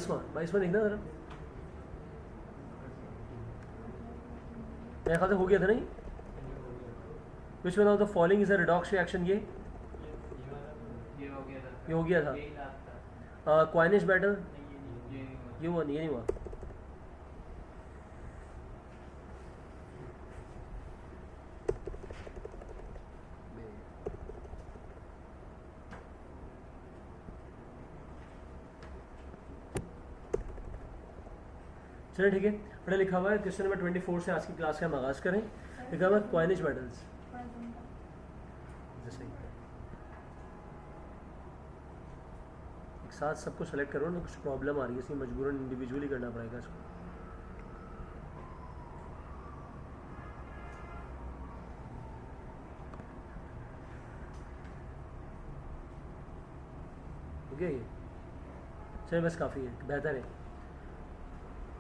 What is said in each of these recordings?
22वां देखना जरा, मेरे ख्याल से हो गया था नहीं। Which one of the following is a redox reaction? ये हो गया था। क्वाइनिश मेटल, ये नहीं हुआ। चलिए ठीक है, पढ़ा लिखा हुआ है। क्वेश्चन नंबर 24 से आज की क्लास का हम आगाज़ करें। लिखा हुआ है क्वाइनिश मेटल्स। जैसे एक साथ सबको सेलेक्ट करो ना, कुछ प्रॉब्लम आ रही है इसलिए मजबूरन इंडिविजुअली करना पड़ेगा इसको। ठीक है, ये चलिए बस काफ़ी है, बेहतर है।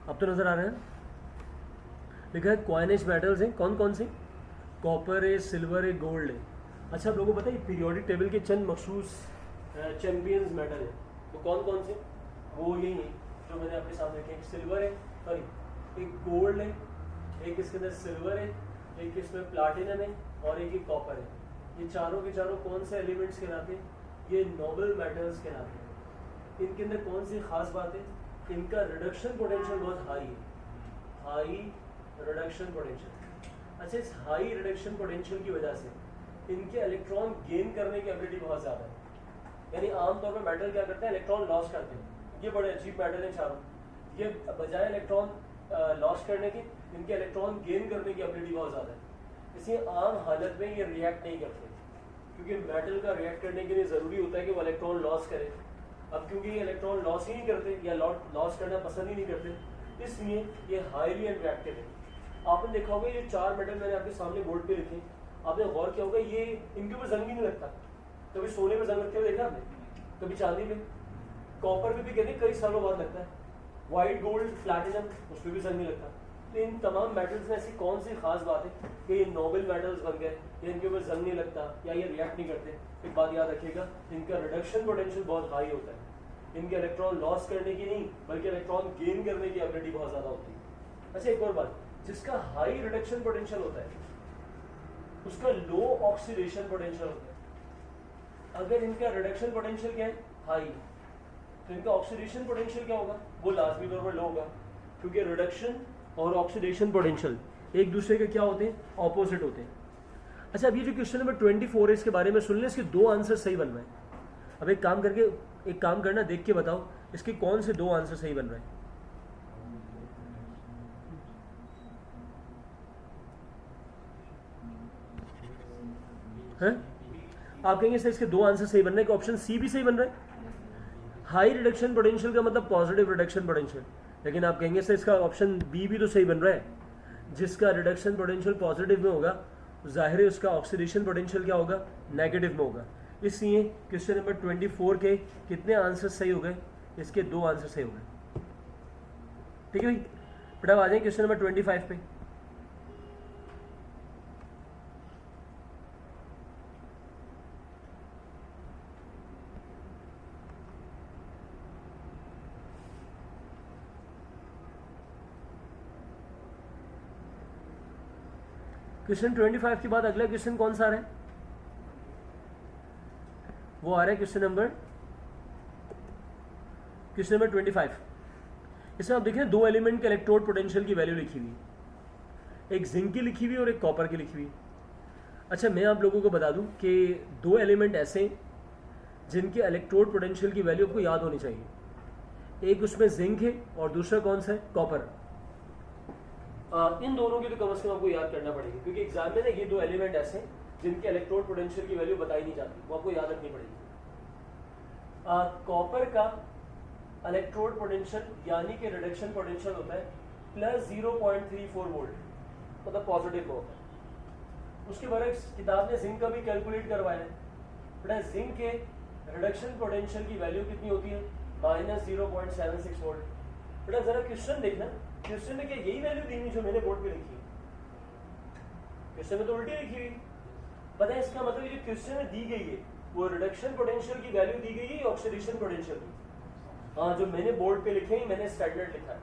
अब तो नज़र आ रहे हैं। लिखा है क्वाइनिश मेटल्स हैं, कौन कौन से? कॉपर है, सिल्वर है, गोल्ड है। अच्छा, आप लोगों को पता है पीरियोडिक टेबल के चंद मखसूस चैंपियंस मेटल है, तो कौन कौन से? वो यही है जो मैंने आपके सामने रखे। एक सिल्वर है, सॉरी एक गोल्ड है, एक इसके अंदर सिल्वर है, एक इसमें प्लाटिनम है और एक कॉपर है। ये चारों के चारों कौन से एलिमेंट्स कहलाते हैं? ये नोबल मेटल्स कहलाते हैं। इनके अंदर कौन सी खास बात है? इनका रिडक्शन पोटेंशियल बहुत हाई है, हाई रिडक्शन पोटेंशियल। अच्छा, इस हाई रिडक्शन पोटेंशियल की वजह से इनके इलेक्ट्रॉन गेन करने की एबिलिटी बहुत ज़्यादा है। यानी आमतौर पर मेटल क्या करते हैं? इलेक्ट्रॉन लॉस करते हैं। ये बड़े अजीब मेटल हैं चारों, ये बजाय इलेक्ट्रॉन लॉस करने की इनके इलेक्ट्रॉन गेन करने की एबिलिटी बहुत ज़्यादा है। इसलिए आम हालत में ये रिएक्ट नहीं करते, क्योंकि मेटल का रिएक्ट करने के लिए ज़रूरी होता है कि वो इलेक्ट्रॉन लॉस करे। अब क्योंकि ये इलेक्ट्रॉन लॉस ही नहीं करते या लॉस करना पसंद ही नहीं करते, इसलिए ये हाईली अनरिएक्टिव है। आपने देखा होगा ये चार मेटल मैंने आपके सामने बोर्ड पे लिखे, आपने गौर किया होगा ये इनके ऊपर जंग ही नहीं लगता। कभी सोने पर जंग लगते हुए देखा आपने? कभी चांदी पे? कॉपर पे भी कहते हैं कई सालों बाद लगता है। वाइट, गोल्ड, प्लैटिनम, उस पर भी जंग नहीं लगता। तो इन तमाम मेटल्स में ऐसी कौन सी खास बात है कि ये नोबल मेटल्स बन गए या इनके ऊपर जंग नहीं लगता या ये रिएक्ट नहीं करते? एक बात याद रखिएगा, इनका रिडक्शन पोटेंशियल बहुत हाई होता है। इनके इलेक्ट्रॉन लॉस करने की नहीं बल्कि इलेक्ट्रॉन गेन करने की एबिलिटी बहुत ज़्यादा होती है। अच्छा, एक और बात, जिसका हाई रिडक्शन पोटेंशियल होता है उसका लो ऑक्सीडेशन पोटेंशियल होता है। अगर इनका रिडक्शन पोटेंशियल क्या है? हाई, तो इनका ऑक्सीडेशन पोटेंशियल क्या होगा? वो लाजमी तौर पर लो होगा, क्योंकि रिडक्शन और ऑक्सीडेशन पोटेंशियल एक दूसरे के क्या होते हैं? ऑपोजिट होते हैं। अच्छा, अब ये जो क्वेश्चन नंबर 24 है इसके बारे में सुन लें, इसके दो आंसर सही बन रहे हैं। अब एक काम करना, देख के बताओ इसके कौन से दो आंसर सही बन रहे हैं। आप कहेंगे सर इसके दो आंसर सही बन रहे हैं, ऑप्शन सी भी सही बन रहा है। हाई रिडक्शन पोटेंशियल का मतलब पॉजिटिव रिडक्शन पोटेंशियल, लेकिन आप कहेंगे सर इसका ऑप्शन बी भी तो सही बन रहा है। जिसका रिडक्शन पोटेंशियल पॉजिटिव में होगा जाहिर है उसका ऑक्सीडेशन पोटेंशियल क्या होगा? नेगेटिव में होगा। इसलिए क्वेश्चन नंबर 24 के कितने आंसर सही हो गए? इसके दो आंसर सही हो गए। ठीक है भाई, बेटा आ जाए क्वेश्चन नंबर 25 पे। क्वेश्चन 25 के बाद अगला क्वेश्चन कौन सा आ रहा है? वो आ रहा है क्वेश्चन नंबर 25। इसमें आप देखें दो एलिमेंट के इलेक्ट्रोड पोटेंशियल की वैल्यू लिखी हुई, एक जिंक की लिखी हुई और एक कॉपर की लिखी हुई। अच्छा, मैं आप लोगों को बता दूं कि दो एलिमेंट ऐसे हैं जिनके इलेक्ट्रोड पोटेंशियल की वैल्यू आपको याद होनी चाहिए। एक उसमें जिंक है और दूसरा कौन सा है? कॉपर। इन दोनों की तो कम से कम आपको याद करना पड़ेगी, क्योंकि एग्जाम में ना ये दो एलिमेंट ऐसे हैं जिनके इलेक्ट्रोड पोटेंशियल की वैल्यू बताई नहीं जाती, वो आपको याद रखनी पड़ेगी। कॉपर का इलेक्ट्रोड पोटेंशियल यानी कि रिडक्शन पोटेंशियल होता है प्लस 0.34 वोल्ट, मतलब पॉजिटिव में होता है। उसके बरक्स किताब ने जिंक का भी कैलकुलेट करवाया है। बेटा जिंक के रिडक्शन पोटेंशियल की वैल्यू कितनी होती है? -0.76 वोल्ट। बेटा जरा क्वेश्चन देखना, क्वेश्चन में क्या यही वैल्यू दी हुई जो मैंने बोर्ड पे लिखी है? क्वेश्चन में तो उल्टी लिखी हुई। पता है इसका मतलब जो क्वेश्चन में दी गई है वो रिडक्शन पोटेंशियल की वैल्यू दी गई है ऑक्सीडेशन पोटेंशियल की? हाँ, जो मैंने बोर्ड पे लिखे हैं मैंने स्टैंडर्ड लिखा है।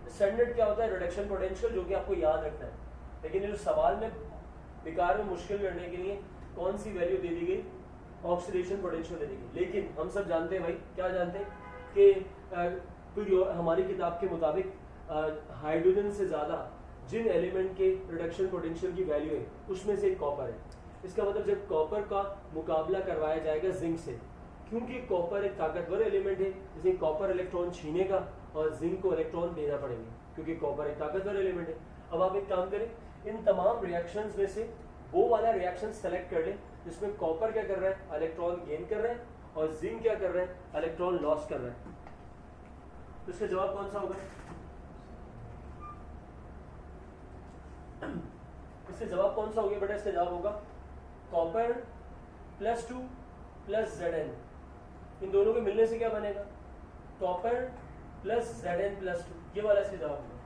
स्टैंडर्ड क्या होता है? रिडक्शन पोटेंशियल, जो कि आपको याद रखना है। लेकिन ये जो सवाल में बेकार में मुश्किल करने के लिए कौन सी वैल्यू दे दी गई? ऑक्सीडेशन पोटेंशियल दे दी गई। लेकिन हम सब जानते हैं भाई, क्या जानते हैं कि हमारी किताब के मुताबिक हाइड्रोजन से ज़्यादा जिन एलिमेंट के रिडक्शन पोटेंशियल की वैल्यू है उसमें से एक कॉपर है। इसका मतलब जब कॉपर का मुकाबला करवाया जाएगा जिंक से, क्योंकि कॉपर एक ताकतवर एलिमेंट है, जिसे कॉपर इलेक्ट्रॉन छीनेगा और जिंक को इलेक्ट्रॉन देना पड़ेंगे, क्योंकि कॉपर एक ताकतवर एलिमेंट है। अब आप एक काम करें, इन तमाम रिएक्शंस में से वो वाला रिएक्शन सेलेक्ट कर लें जिसमें कॉपर क्या कर रहा है? इलेक्ट्रॉन गेन कर रहा है, और जिंक क्या कर रहा है? इलेक्ट्रॉन लॉस कर रहा है। तो इसका जवाब कौन सा होगा? इसका जवाब कौन सा हो गया बेटा? इसका जवाब होगा कॉपर +2 + Zn। इन दोनों के मिलने से क्या बनेगा? कॉपर + Zn +2, ये वाला इसका जवाब होगा।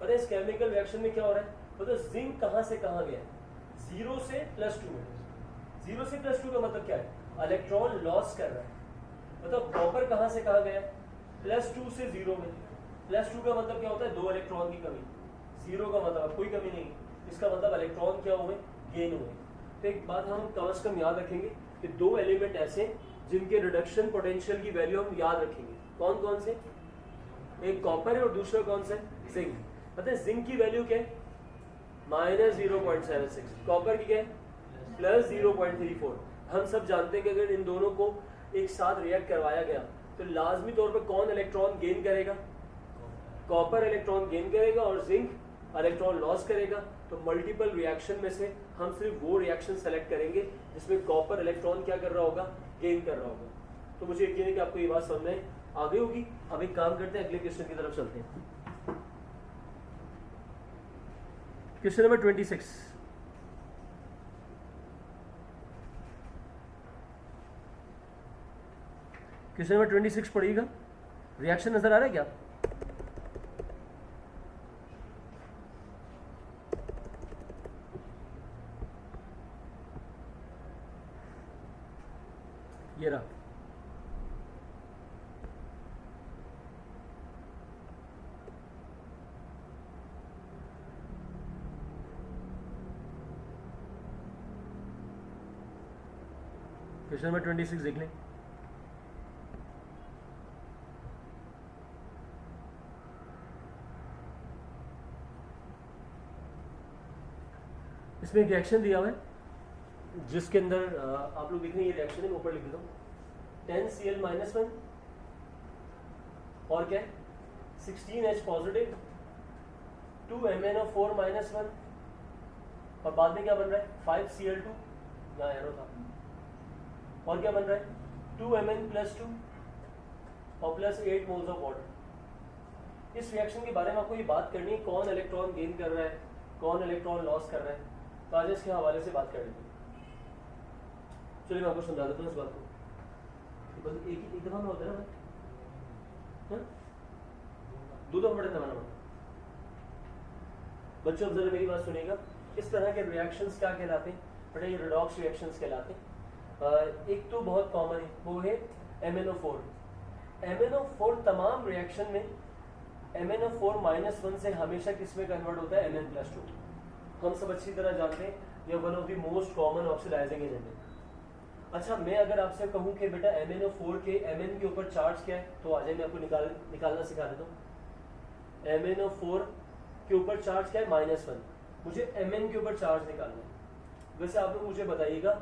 पता है इस केमिकल रिएक्शन में क्या हो रहा है? तो जिंक कहां से कहां गया? 0 से +2 में। 0 से +2 का मतलब क्या है? इलेक्ट्रॉन लॉस कर रहा है। मतलब कॉपर कहां से कहां गया? +2 से 0 में। +2 का मतलब क्या होता है? 2 इलेक्ट्रॉन की कमी। 0 का मतलब कोई कमी नहीं, इसका मतलब इलेक्ट्रॉन क्या हुए? गेन हुए। तो एक बात हम कम से कम याद रखेंगे कि 2 एलिमेंट ऐसे जिनके रिडक्शन पोटेंशियल की वैल्यू हम याद रखेंगे। कौन कौन से? एक कॉपर है और दूसरा कौन सा है? जिंक। पता है जिंक की वैल्यू क्या है? -0.76। कॉपर की क्या है? +0.34। हम सब जानते हैं कि अगर इन दोनों को एक साथ रिएक्ट करवाया गया तो लाजमी तौर पर कौन इलेक्ट्रॉन गेन करेगा? कॉपर इलेक्ट्रॉन गेन करेगा और जिंक इलेक्ट्रॉन लॉस करेगा। तो मल्टीपल रिएक्शन में से हम सिर्फ वो रिएक्शन सेलेक्ट करेंगे जिसमें कॉपर इलेक्ट्रॉन क्या कर रहा होगा? गेन कर रहा होगा। तो मुझे यकीन है कि आपको ये बात समझ में आ गई होगी। अब एक काम करते हैं, अगले क्वेश्चन की तरफ चलते हैं। Question number 26। क्वेश्चन नंबर 26 पढ़िएगा। रिएक्शन नजर आ रहा है क्या? ये रहा। क्वेश्चन नंबर 26 देख लें। इसमें एक रिएक्शन दिया हुआ है जिसके अंदर आप लोग देख रहे हैं, ये रिएक्शन है, मैं ऊपर लिख देता हूँ। 10Cl-1 और क्या है? 16H पॉजिटिव, 2MnO4-1 और बाद में क्या बन रहा है? 5Cl2, यहाँ एरो था, और क्या बन रहा है? 2Mn+2 और +8 मोल्स ऑफ वाटर। इस रिएक्शन के बारे में आपको ये बात करनी है, कौन इलेक्ट्रॉन गेन कर रहा है, कौन इलेक्ट्रॉन लॉस कर रहा है। तो आज इसके हवाले से बात कर लेते हैं। चलिए मैं आपको समझा देता हूँ इस बात को। बस एक दफा में होता है ना, 2 दफा बड़े दबाना पड़ता। बच्चों अब जरा मेरी बात सुनिएगा। इस तरह के रिएक्शंस क्या कहलाते हैं? बड़े ये रिडॉक्स रिएक्शंस कहलाते हैं। एक तो बहुत कॉमन है, वो है MnO4। MnO4 तमाम रिएक्शन में MnO4-1 से हमेशा किस में कन्वर्ट होता है? Mn+2। हम सब अच्छी तरह जानते हैं ये one of the most common oxidizing agent है। अच्छा, मैं अगर आपसे कहूँ कि बेटा MnO4 के Mn के ऊपर चार्ज क्या है, तो आ जाए मैं आपको निकालना सिखा देता हूँ। MnO4 के ऊपर चार्ज क्या है? -1। मुझे Mn के ऊपर चार्ज निकालना है। वैसे आप लोग मुझे बताइएगा,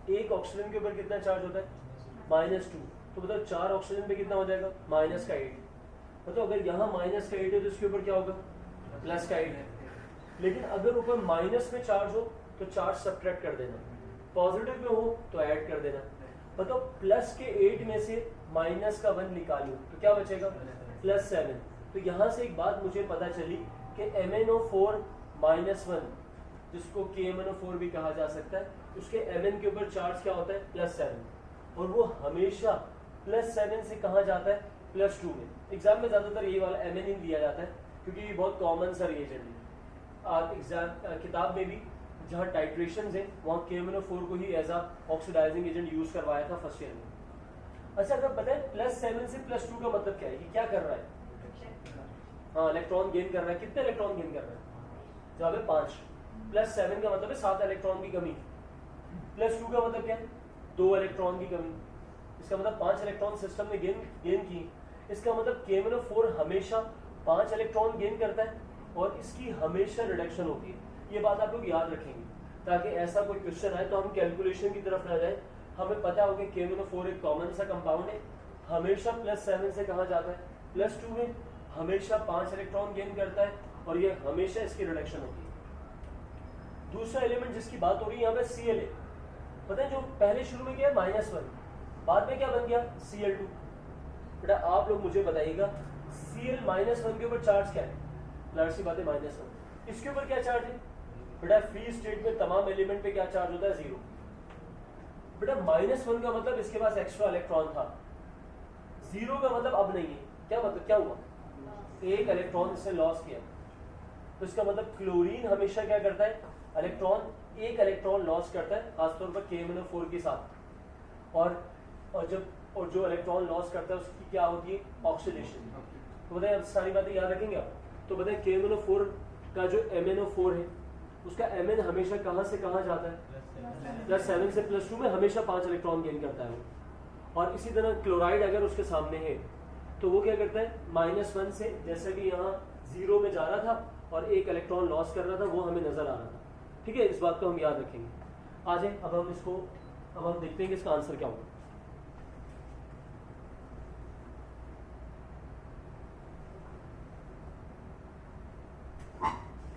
एक ऑक्सीजन के ऊपर कितना चार्ज होता है? -2। तो बताओ 4 ऑक्सीजन पे कितना हो जाएगा? -8। बताओ अगर यहाँ -8 है तो इसके ऊपर क्या होगा? +8 है। लेकिन अगर ऊपर माइनस में चार्ज हो तो चार्ज सब्ट्रैक्ट कर देना, पॉजिटिव में हो तो ऐड कर देना। बताओ प्लस के 8 में से माइनस का 1 निकालो तो क्या बचेगा? +7। तो यहाँ से एक बात मुझे पता चली कि MnO4-1 जिसको KMnO4 भी कहा जा सकता है, उसके Mn के ऊपर चार्ज क्या होता है? +7। और वो हमेशा +7 से कहाँ जाता है? +2 में। एग्जाम में ज़्यादातर ये वाला Mn ही दिया जाता है क्योंकि ये बहुत कॉमन सा रिएजेंट है। एग्जाम किताब में भी जहाँ टाइट्रेशन है वहाँ KMnO4 को ही एज आ ऑक्सीडाइजिंग एजेंट यूज करवाया था फर्स्ट ईयर में। अच्छा अगर बताए +7 से +2 का मतलब क्या है, ये क्या कर रहा है? हाँ इलेक्ट्रॉन गेन कर रहा है। कितने इलेक्ट्रॉन गेन कर रहा है? जहाँ पे 5। +7 का मतलब है 7 इलेक्ट्रॉन की कमी। +2 का मतलब क्या है? 2 इलेक्ट्रॉन की कमी। इसका मतलब 5 इलेक्ट्रॉन सिस्टम ने गेन की। इसका मतलब KMnO4 हमेशा 5 इलेक्ट्रॉन गेन करता है और इसकी हमेशा रिडक्शन होती है। ये बात आप लोग याद रखेंगे ताकि ऐसा कोई क्वेश्चन आए तो हम कैलकुलेशन की तरफ ना जाए, हमें पता हो कि KMnO4 एक कॉमन सा कंपाउंड है, हमेशा +7 से कहाँ जाता है? +2 में हमेशा 5 इलेक्ट्रॉन गेन करता है और ये हमेशा इसकी रिडक्शन होती है। दूसरा एलिमेंट जिसकी बात हो रही है यहाँ पे Cl है। पता है जो पहले शुरू में क्या है -1, बाद में क्या बन गया? Cl2। बेटा आप लोग मुझे बताइएगा Cl -1 के ऊपर चार्ज क्या है? लाइट सी बात है -1। इसके ऊपर क्या चार्ज है? बेटा फ्री स्टेट में तमाम एलिमेंट पे क्या चार्ज होता है? 0। बेटा -1 का मतलब इसके पास एक्स्ट्रा इलेक्ट्रॉन था, 0 का मतलब अब नहीं है। क्या मतलब, क्या हुआ? एक इलेक्ट्रॉन इसने लॉस किया। तो इसका मतलब क्लोरीन हमेशा क्या करता है? एक इलेक्ट्रॉन लॉस करता है, खासतौर पर KMnO4 के साथ। और जो इलेक्ट्रॉन लॉस करता है उसकी क्या होती है? ऑक्सीडेशन। तो बताइए, अब सारी बातें याद रखेंगे आप। तो बताइए KMnO4 का जो MnO4 है उसका Mn हमेशा कहाँ से कहाँ जाता है? +7 से +2 में हमेशा 5 इलेक्ट्रॉन गेन करता है वो। और इसी तरह क्लोराइड अगर उसके सामने है तो वो क्या करता है? -1 से, जैसे कि यहाँ 0 में जा रहा था और एक इलेक्ट्रॉन लॉस कर रहा था, वो हमें नजर आ रहा था। ठीक है, इस बात को हम याद रखेंगे। आ जाए अब हम देखते हैं कि इसका आंसर क्या होगा।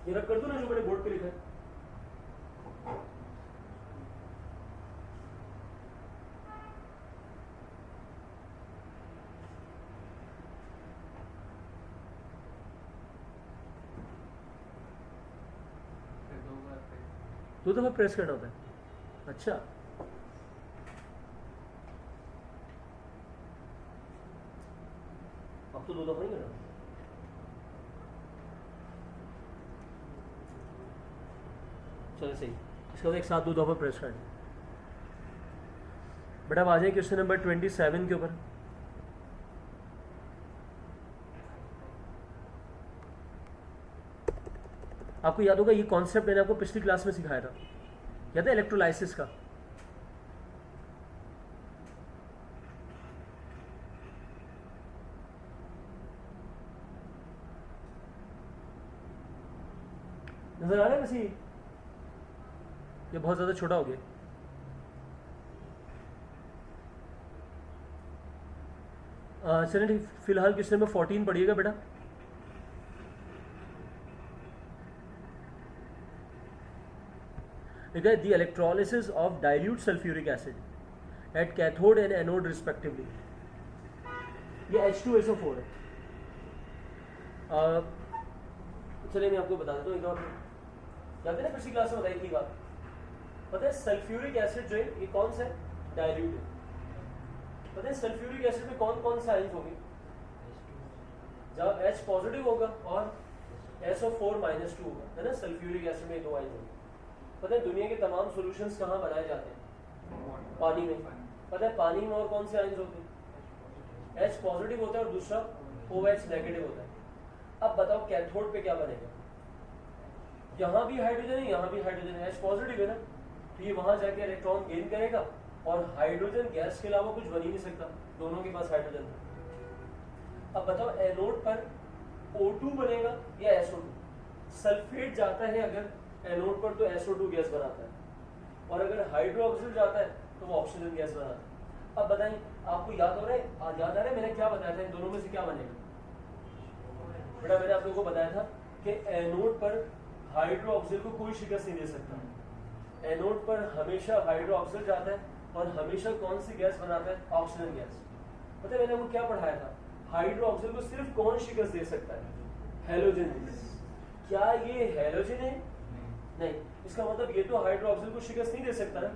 ये रख कर दो ना जो मैंने बोर्ड पे लिखा है। दो दफा प्रेस करना होता है। अच्छा, अब तो 2 दफा नहीं करना। चलो सही, इसका एक साथ 2 दफा प्रेस करना। बेटा अब आ जाए क्वेश्चन नंबर 27 के ऊपर। आपको याद होगा ये कॉन्सेप्ट मैंने आपको पिछली क्लास में सिखाया था, याद है? इलेक्ट्रोलाइसिस का। नजर आ रहा है वैसे? ये बहुत ज्यादा छोटा हो गया। चलिए फिलहाल क्वेश्चन नंबर 14 पढ़िएगा बेटा। लिखा है the electrolysis of dilute sulphuric acid at cathode and anode respectively. ये H2SO4 है। चलिए मैं आपको बता देता हूँ एक और। जानते ना पिछली क्लास में बताई थी बात। पता है सल्फ्यूरिक एसिड जो है ये कौन सा है? डाइल्यूट है। पता है सल्फ्यूरिक एसिड में कौन कौन से आयंस होंगे? जब H पॉजिटिव होगा और SO4 -2 होगा, है ना? सल्फ्यूरिक एसिड में 2 आयंस होंगे। पता है दुनिया के तमाम सॉल्यूशंस कहाँ बनाए जाते हैं? पानी में। पता है पानी में और कौन से आयंस होते हैं? H पॉजिटिव होता है और दूसरा OH नेगेटिव होता है। अब बताओ कैथोड पे क्या बनेगा? यहाँ भी हाइड्रोजन है, यहाँ भी हाइड्रोजन है, H पॉजिटिव है ना, तो ये वहां जाके इलेक्ट्रॉन गेन करेगा और हाइड्रोजन गैस के अलावा कुछ बन ही नहीं सकता, दोनों के पास हाइड्रोजन है। अब बताओ एनोड पर O2 बनेगा या SO2? सल्फेट जाता है अगर एनोड पर तो SO2 गैस बनाता है, और अगर हाइड्रोक्सिल जाता है तो वो ऑक्सीजन गैस बनाता है। अब बताइए आपको याद हो रहा है, याद आ रहा है मैंने क्या बताया था? इन दोनों में से क्या बनेगा? बेटा मैंने आप लोगों को बताया था कि एनोड पर हाइड्रोक्सिल को कोई शिकस्त नहीं दे सकता। एनोड पर हमेशा हाइड्रोक्सिल जाता है और हमेशा कौन सी गैस बनाता है? Oxygen gas. पता है मैंने आपको क्या पढ़ाया था? हाइड्रोक्सिल को सिर्फ कौन शिकस्त दे सकता है? हैलोजन। क्या ये हैलोजन है? नहीं। इसका मतलब ये तो हाइड्रोक्सिल को शिकस्त नहीं दे सकता ना।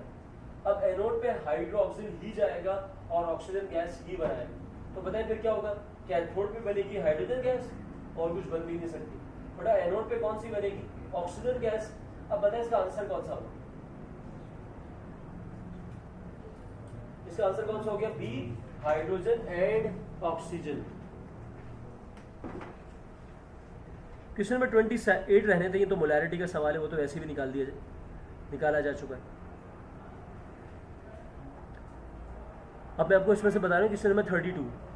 अब एनोड पे हाइड्रोक्सिल ही जाएगा और ऑक्सीजन गैस ही बनाएगा, तो बताएं फिर क्या होगा? कैथोड पे बनेगी हाइड्रोजन गैस और कुछ बन भी नहीं सकती। बड़ा एनोड पे कौन सी बनेगी? Oxygen gas. अब बताएं इसका आंसर कौन सा होगा? इसका आंसर कौन सा हो गया? B, hydrogen and oxygen. Question number 28 रहने थे, ये तो मोलैरिटी का सवाल है, वो तो वैसे भी निकाला जा चुका है। अब मैं आपको इसमें से बता रहा हूँ क्वेश्चन नंबर 32।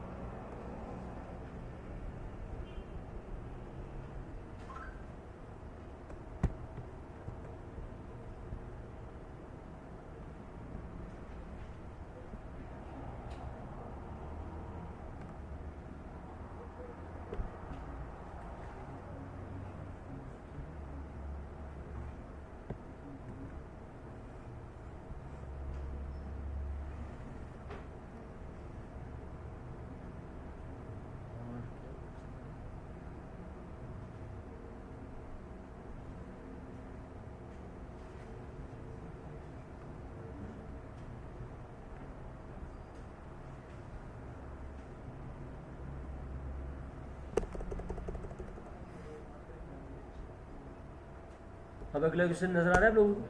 अब अगला क्वेश्चन नजर आ रहा है आप लोगों को।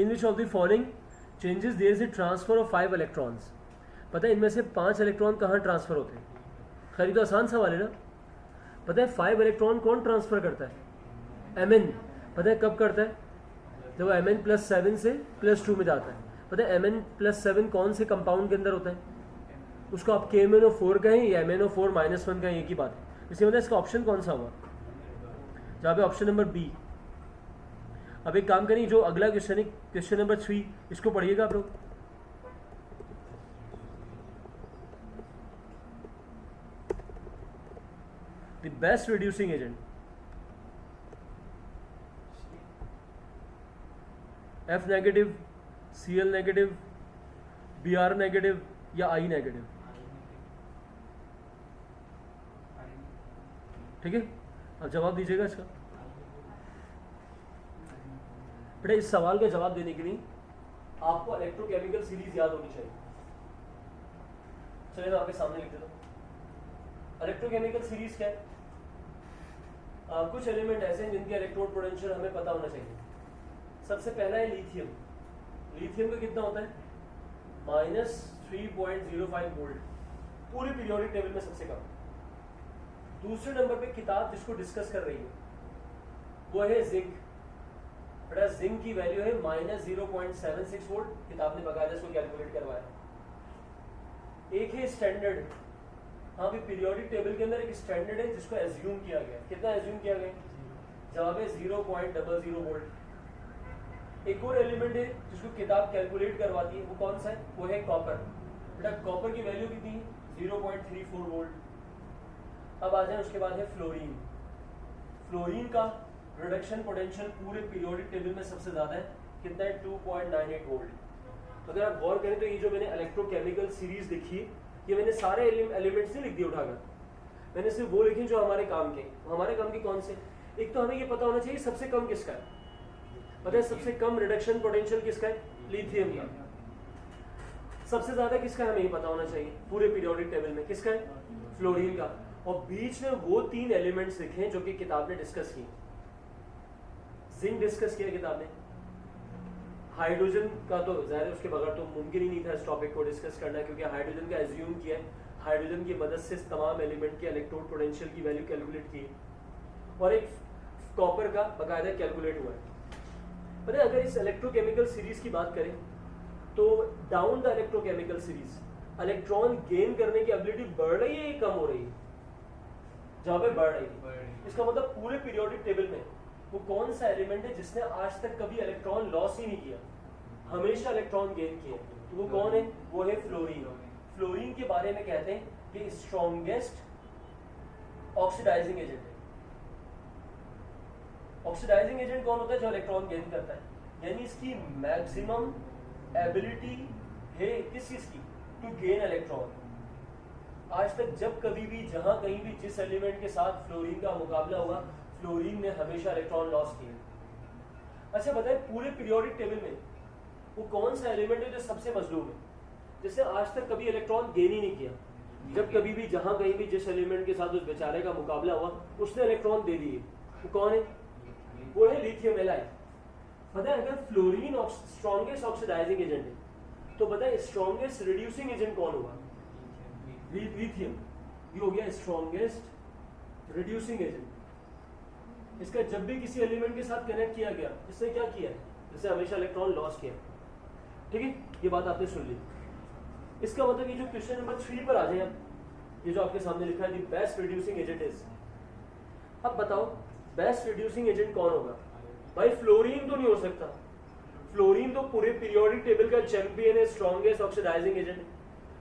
In which of the following changes there is a transfer of 5 electrons. पता है इनमें से 5 इलेक्ट्रॉन कहाँ ट्रांसफर होते हैं? खैर ये तो आसान सवाल है ना। पता है 5 इलेक्ट्रॉन कौन ट्रांसफर करता है? Mn। पता है कब करता है? जब वो Mn प्लस 7 से प्लस 2 में जाता है। पता है Mn प्लस 7 कौन से कंपाउंड के अंदर होता है? उसको आप KMnO4 कहें या MnO4 -1 कहें, एक ही बात है। इसलिए मतलब इसका ऑप्शन कौन सा हुआ? जहाँ पे ऑप्शन नंबर बी। अब एक काम करिए, जो अगला क्वेश्चन है क्वेश्चन नंबर 3, इसको पढ़िएगा आप लोग। The best reducing agent, F negative, Cl negative, Br negative या I नेगेटिव? ठीक है, अब जवाब दीजिएगा इसका। बेटा इस सवाल का जवाब देने के लिए आपको इलेक्ट्रोकेमिकल सीरीज याद होनी चाहिए। चलिए मैं आपके सामने लिख देता हूं। इलेक्ट्रोकेमिकल सीरीज क्या है? कुछ एलिमेंट ऐसे हैं जिनके इलेक्ट्रोड पोटेंशियल हमें पता होना चाहिए। सबसे पहला है लिथियम। लिथियम का कितना होता है? -3.05 वोल्ट, पूरे पीरियोडिक टेबल में सबसे कम। दूसरे नंबर पे किताब जिसको डिस्कस कर रही है वो है जिंक। बेटा जिंक की वैल्यू है -0.76 वोल्ट, किताब ने बकायदा इसको कैलकुलेट करवाया। एक है स्टैंडर्ड। हाँ भी पीरियोडिक टेबल के अंदर एक स्टैंडर्ड है जिसको एज्यूम किया गया। कितना एज्यूम किया गया? जवाब है 0.00 वोल्ट। एक और एलिमेंट है जिसको किताब कैलकुलेट करवाती है, वो कौन सा है? वो है कॉपर। बेटा कॉपर की वैल्यू कितनी है? 0.34 वोल्ट। अब आ जाए उसके बाद है फ्लोरीन। फ्लोरीन का रिडक्शन पोटेंशियल पूरे पीरियोडिक टेबल में सबसे ज्यादा है। कितना है? 2.98 वोल्ट। तो अगर आप गौर करें तो ये जो मैंने इलेक्ट्रोकेमिकल सीरीज लिखी है, ये मैंने सारे एलिमेंट्स नहीं लिख दिए उठाकर, मैंने सिर्फ वो लिखे जो हमारे काम के। हमारे काम के कौन से? एक तो हमें ये पता होना चाहिए सबसे कम किसका है। पता है सबसे कम रिडक्शन पोटेंशियल किसका है? लिथियम का। सबसे ज्यादा किसका है? हमें ये पता होना चाहिए पूरे पीरियोडिक टेबल में। किसका है? फ्लोरीन का। और बीच में वो 3 एलिमेंट्स लिखे जो कि किताब ने डिस्कस किए। जिंक डिस्कस किया किताब ने। हाइड्रोजन का तो ज़ाहिर है उसके बगैर तो मुमकिन ही नहीं था इस टॉपिक को डिस्कस करना, क्योंकि हाइड्रोजन का एज्यूम किया है। हाइड्रोजन की मदद से तमाम एलिमेंट के इलेक्ट्रोड पोटेंशियल की वैल्यू कैलकुलेट की है। और एक कॉपर का बकायदा कैलकुलेट हुआ है। पता है अगर इस इलेक्ट्रोकेमिकल सीरीज की बात करें तो down the electrochemical series electron gain करने की एबिलिटी बढ़ रही है या कम हो रही है? जहाँ पे बढ़ रही है। इसका मतलब पूरे पीरियोडिक टेबल में वो कौन सा एलिमेंट है जिसने आज तक कभी इलेक्ट्रॉन लॉस ही नहीं किया, हमेशा इलेक्ट्रॉन गेन किए? तो वो कौन है? वो है फ्लोरीन। फ्लोरीन के बारे में कहते हैं कि स्ट्रॉन्गेस्ट ऑक्सीडाइजिंग एजेंट है। ऑक्सीडाइजिंग एजेंट कौन होता है? जो इलेक्ट्रॉन गेन करता है। यानी इसकी मैक्सिमम एबिलिटी है किस चीज की? To gain electron. आज तक जब कभी भी जहां कहीं भी जिस एलिमेंट के साथ फ्लोरीन का मुकाबला हुआ, फ्लोरीन ने हमेशा इलेक्ट्रॉन लॉस किए। अच्छा बताए पूरे पीरियोडिक टेबल में वो कौन सा एलिमेंट है जो सबसे मजलूम है, जिसने आज तक कभी इलेक्ट्रॉन गेन ही नहीं किया? जब कभी भी जहां कहीं भी जिस एलिमेंट के साथ उस बेचारे का मुकाबला हुआ उसने इलेक्ट्रॉन दे दिए। वो कौन है? वो है लिथियम एलाइड। पता है अगर फ्लोरीन स्ट्रॉन्गेस्ट ऑक्सीडाइजिंग एजेंट है तो बताए स्ट्रॉन्गेस्ट रिड्यूसिंग एजेंट कौन हुआ? लिथियम, ये हो गया स्ट्रॉन्गेस्ट रिड्यूसिंग एजेंट। इसका जब भी किसी एलिमेंट के साथ कनेक्ट किया गया, इसने क्या किया है, इससे हमेशा इलेक्ट्रॉन लॉस किया। ठीक है, ये बात आपने सुन ली। इसका मतलब ये जो क्वेश्चन नंबर 3 पर आ जाए, अब ये जो आपके सामने लिखा है the best reducing agent is, अब बताओ बेस्ट रिड्यूसिंग एजेंट कौन होगा? भाई फ्लोरीन तो नहीं हो सकता, फ्लोरीन तो पूरे पीरियोडिक टेबल का चैंपियन है, स्ट्रॉन्गेस्ट ऑक्सीडाइजिंग एजेंट।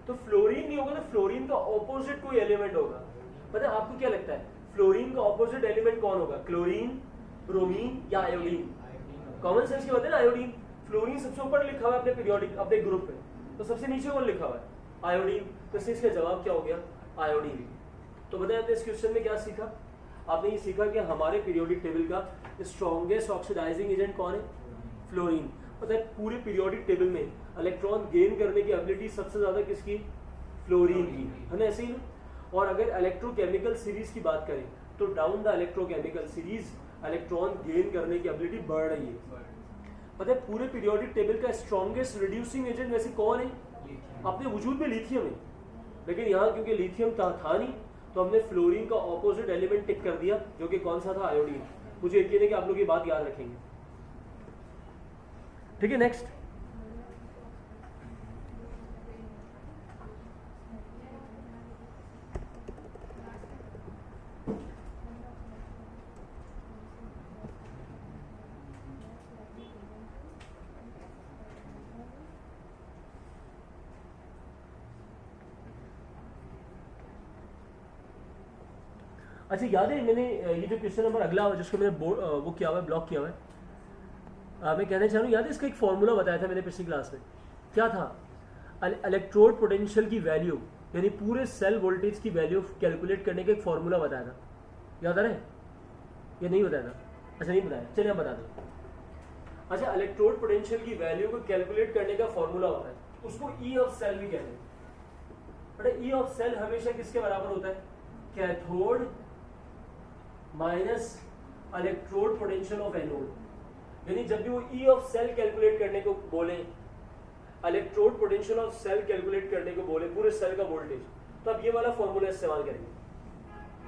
तो फ्लोरीन नहीं होगा तो फ्लोरीन का ऑपोजिट कोई एलिमेंट होगा। पता है आपको क्या लगता है फ्लोरीन का ऑपोजिट एलिमेंट कौन होगा? क्लोरीन, ब्रोमीन या आयोडीन? कॉमन सेंस की बात है ना, आयोडीन। फ्लोरीन सबसे ऊपर लिखा हुआ है अपने पीरियोडिक अपने ग्रुप में, तो सबसे नीचे कौन लिखा हुआ है? आयोडीन। तो इसका जवाब क्या हो गया? आयोडीन। तो बताएं आपने इस क्वेश्चन में क्या सीखा? आपने ये सीखा कि हमारे पीरियोडिक टेबल का स्ट्रॉन्गेस्ट ऑक्सीडाइजिंग एजेंट कौन है? फ्लोरीन। पता है पूरे पीरियोडिक टेबल में इलेक्ट्रॉन गेन करने की एबिलिटी सबसे ज्यादा किसकी? फ्लोरीन की, है ना, ऐसे ही ना। और अगर इलेक्ट्रोकेमिकल सीरीज की बात करें तो down the electrochemical series electron gain करने की एबिलिटी बढ़ रही है। पता है पूरे पीरियोडिक टेबल का स्ट्रॉन्गेस्ट रिड्यूसिंग एजेंट वैसे कौन है? अपने वजूद में लिथियम है, लेकिन यहाँ क्योंकि लिथियम था नहीं तो हमने फ्लोरीन का ऑपोजिट एलिमेंट टिक कर दिया, जो कि कौन सा था? आयोडीन। मुझे यकीन है कि आप लोग ये बात याद रखेंगे। ठीक है, नेक्स्ट। अच्छा याद है मैंने ये जो क्वेश्चन नंबर अगला जिसको मैंने वो किया हुआ है, ब्लॉक किया हुआ है, मैं कहना चाह रहा हूँ, याद है इसका एक फॉर्मूला बताया था मैंने पिछली क्लास में? क्या था? इलेक्ट्रोड पोटेंशियल की वैल्यू यानी पूरे सेल वोल्टेज की वैल्यू कैलकुलेट करने का एक फॉर्मूला बताया था, याद आ रहा है? ये नहीं बताया था? अच्छा नहीं बताया, चलिए हम बता दें। अच्छा इलेक्ट्रोड पोटेंशियल की वैल्यू को कैलकुलेट करने का फॉर्मूला होता है, उसको ई ऑफ सेल भी कहते हैं। बट ई ऑफ सेल हमेशा किसके बराबर होता है? Cathode minus electrode potential of anode. यानी जब भी वो ई ऑफ सेल कैलकुलेट करने को बोले, electrode potential of cell calculate करने को बोले पूरे सेल का वोल्टेज, तो आप ये वाला फॉर्मूला इस्तेमाल करेंगे।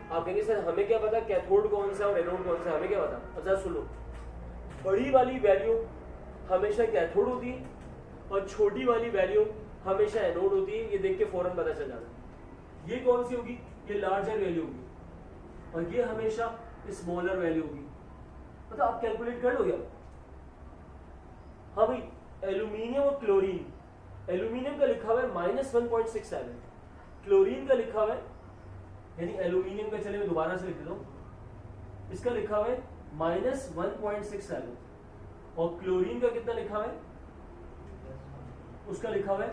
आप कहेंगे सर हमें क्या पता कैथोड कौन सा और एनोड कौन सा, हमें क्या पता? अच्छा सुनो, बड़ी वाली वैल्यू हमेशा कैथोड होती है और छोटी वाली वैल्यू हमेशा एनोड होती है। ये देख के फौरन पता चल जाता है। ये कौन सी होगी? ये लार्जर वैल्यू होगी और ये हमेशा स्मॉलर वैल्यू होगी। मतलब आप कैलकुलेट कर लोगे। हाँ भाई, एल्यूमिनियम और क्लोरीन, एल्यूमिनियम का लिखा हुआ है -1.67, क्लोरीन का लिखा हुआ है, यानी एल्यूमिनियम का, चले मैं दोबारा से लिख देता हूं, इसका लिखा हुआ है -1.67 और क्लोरीन का कितना लिखा हुआ है? उसका लिखा हुआ है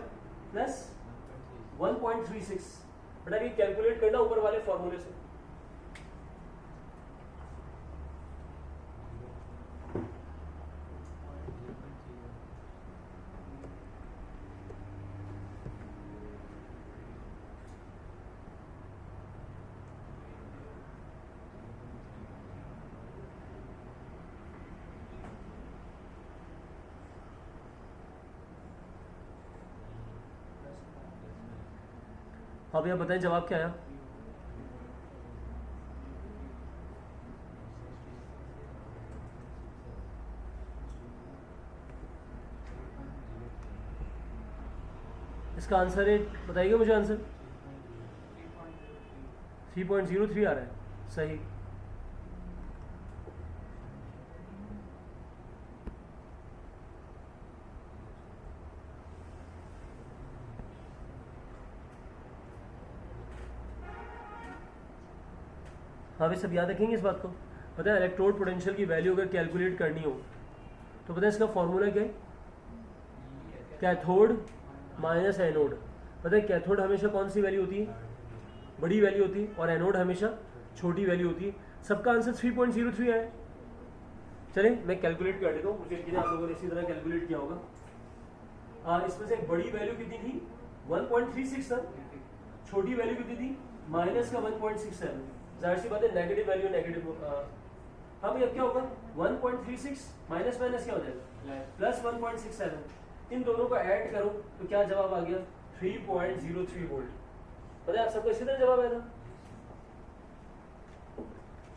+1.36। बेटा ये कैलकुलेट करना ऊपर वाले फॉर्मूले से। हाँ भैया बताएं जवाब क्या आया? इसका आंसर है, बताइएगा मुझे आंसर। 3.03 आ रहा है, सही। हाँ भाई सब याद रखेंगे इस बात को। पता है इलेक्ट्रोड पोटेंशियल की वैल्यू अगर कैलकुलेट करनी हो तो पता है इसका फॉर्मूला क्या है? Cathode minus anode. पता है कैथोड हमेशा कौन सी वैल्यू होती है? बड़ी वैल्यू होती है, और एनोड हमेशा छोटी वैल्यू होती है। सबका आंसर 3.03 है। चलिए मैं कैलकुलेट कर देता हूँ, मुझे यकीन है आप लोगों ने इसी तरह कैलकुलेट किया होगा। इसमें से बड़ी वैल्यू कितनी थी? 1.36 था। छोटी वैल्यू कितनी थी? माइनस का 1.67। जाहिर सी बात है नेगेटिव वैल्यू नेगेटिव। हाँ भाई अब क्या होगा? 1.36 माइनस माइनस क्या हो जाएगा? प्लस 1.67। इन दोनों को ऐड करो तो क्या जवाब आ गया? 3.03 वोल्ट। पता है आप सबको इसी तरह जवाब आया था।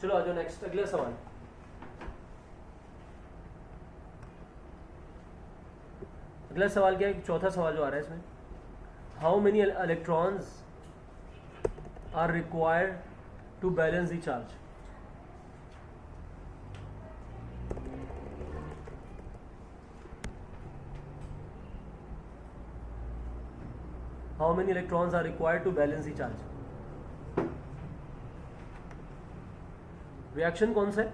चलो आ जाओ नेक्स्ट, अगला सवाल। अगला सवाल क्या है, चौथा सवाल जो आ रहा है इसमें, how many electrons are required to balance the charge. How many electrons are required to balance the charge. Reaction कौन सा है?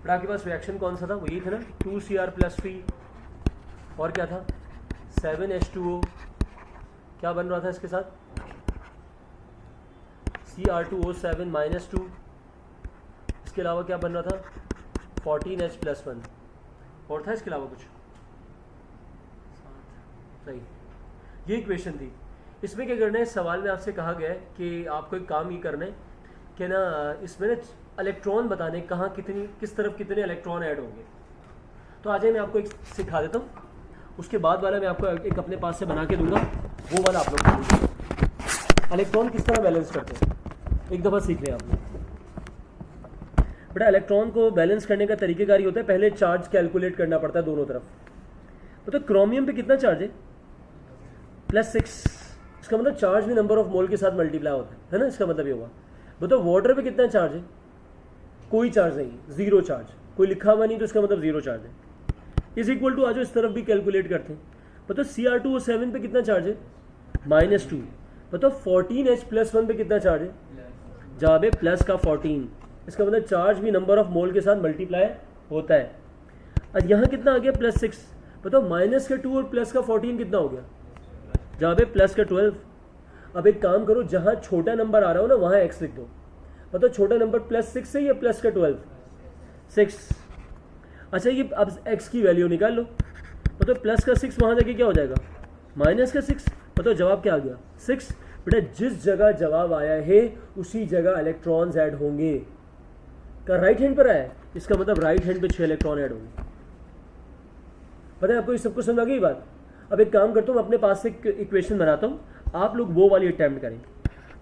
बट आपके पास रिएक्शन कौन सा था? वही था ना, 2Cr प्लस पी और क्या था, 7H2O। क्या बन रहा था इसके साथ? Cr2O7 minus 2। इसके अलावा क्या बन रहा था? 14H plus 1। और था इसके अलावा कुछ? नहीं, ये इक्वेशन थी। इसमें क्या करना है, सवाल में आपसे कहा गया है कि आपको एक काम ये करना है कि ना इसमें ना इलेक्ट्रॉन बताने कहाँ कितनी किस तरफ कितने इलेक्ट्रॉन ऐड होंगे। तो आज मैं आपको एक सिखा देता हूँ, उसके बाद वाला मैं आपको एक अपने पास से बना के दूंगा, वो वाला आप लोग करेंगे। इलेक्ट्रॉन किस तरह बैलेंस करते हैं एक दफ़ा सीख लें आपने। बेटा इलेक्ट्रॉन को बैलेंस करने का तरीक़ेकार ये होता है, पहले चार्ज कैलकुलेट करना पड़ता है दोनों तरफ। तो क्रोमियम पे कितना चार्ज है? +6। इसका मतलब चार्ज भी नंबर ऑफ मोल के साथ मल्टीप्लाई होता है ना, इसका मतलब ये हुआ। बताओ वाटर पे कितना चार्ज है? कोई चार्ज नहीं, जीरो चार्ज, कोई लिखा हुआ नहीं, तो इसका मतलब जीरो चार्ज है। इज इक्वल टू, आज इस तरफ भी कैलकुलेट करते हैं। बताओ Cr2O7 पे कितना चार्ज है? -2। बताओ 14H प्लस 1 पे कितना चार्ज है? जवाब है प्लस का 14। इसका मतलब चार्ज भी नंबर ऑफ मोल के साथ मल्टीप्लाई होता है। अब यहाँ कितना आ गया? +6। बताओ -2 और प्लस का 14 कितना हो गया? जवाब है प्लस का 12। अब एक काम करो, जहाँ छोटा नंबर आ रहा हो ना वहाँ x लिख दो। बताओ छोटा नंबर +6 है या प्लस का 12? 6। अच्छा ये अब x की वैल्यू निकाल लो। बताओ प्लस का 6 वहाँ जाके क्या हो जाएगा? -6। बताओ जवाब क्या आ गया? 6। बेटा जिस जगह जवाब आया है उसी जगह इलेक्ट्रॉन्स ऐड होंगे। का राइट हैंड पर आया है, इसका मतलब राइट हैंड पे 6 इलेक्ट्रॉन ऐड होंगे। पता है आपको ये सबको समझ आ गई बात? अब एक काम करता हूँ, अपने पास से इक्वेशन बनाता हूँ, आप लोग वो वाली अटैम्प्ट करें।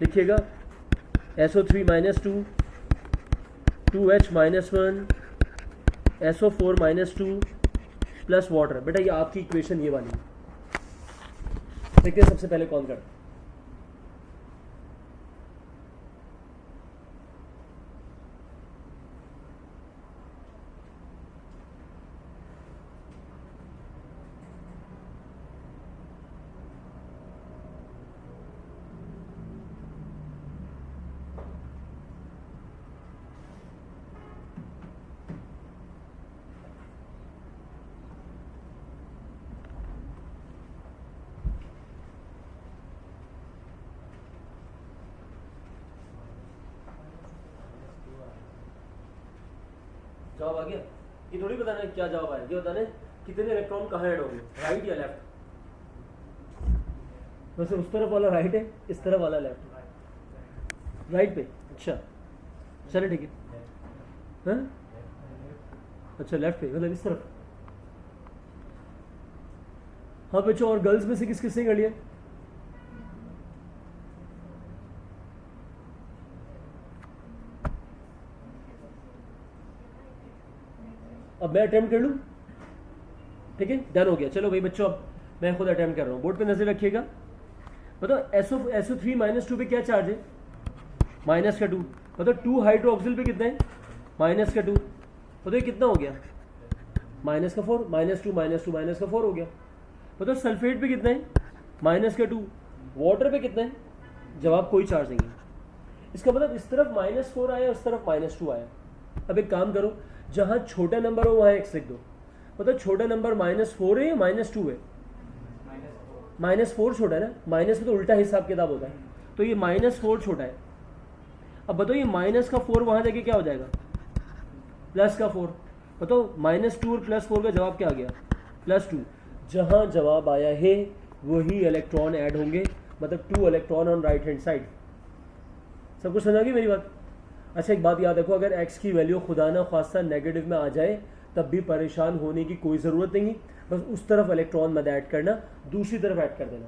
लिखिएगा SO3 -2, 2H -1, SO4 -2 plus water. बेटा ये आपकी इक्वेशन ये वाली। देखते हैं सबसे पहले कौन करता है। जवाब आ गया? ये थोड़ी बताना है क्या जवाब आया, ये बताना है कितने इलेक्ट्रॉन कहाँ ऐड होंगे, राइट या लेफ्ट। वैसे उस तरफ वाला राइट है, इस तरफ वाला लेफ्ट। राइट पे, अच्छा चलो ठीक है। हाँ अच्छा लेफ्ट पे मतलब इस तरफ। हाँ बच्चों, और गर्ल्स में से किस किसने कर लिया? अब मैं अटेम्प्ट कर लूँ? ठीक है, डन हो गया। चलो भाई बच्चों, अब मैं खुद अटेम्प्ट कर रहा हूँ। बोर्ड पे नजर रखिएगा। बताओ SO3 -2 पे क्या चार्ज है? -2। बताओ 2 हाइड्रोक्सिल पे कितना है? -2। बताओ ये कितना हो गया? -4। -2 -2 -4 हो गया। बताओ सल्फेट पे कितना है? -2। वाटर पे कितना है? जवाब कोई चार्ज नहीं है। इसका मतलब इस तरफ -4 आया, उस तरफ -2 आया। अब एक काम करो, जहाँ छोटा नंबर हो वहाँ x लिख दो। मतलब छोटा नंबर -4 है या -2 है? -4 छोटा है ना, माइनस में तो उल्टा हिसाब किताब होता है, तो ये -4 छोटा है। अब बताओ ये माइनस का 4 वहाँ जाके क्या हो जाएगा, प्लस का 4। बताओ -2 और +4 का जवाब क्या आ गया, +2। जहाँ जवाब आया है वही इलेक्ट्रॉन ऐड होंगे, मतलब 2 electron on right hand side. सब कुछ समझा गई मेरी बात? अच्छा एक बात याद रखो, अगर x की वैल्यू खुदा ना खास्ता नेगेटिव में आ जाए तब भी परेशान होने की कोई ज़रूरत नहीं, बस उस तरफ इलेक्ट्रॉन मत ऐड करना, दूसरी तरफ ऐड कर देना,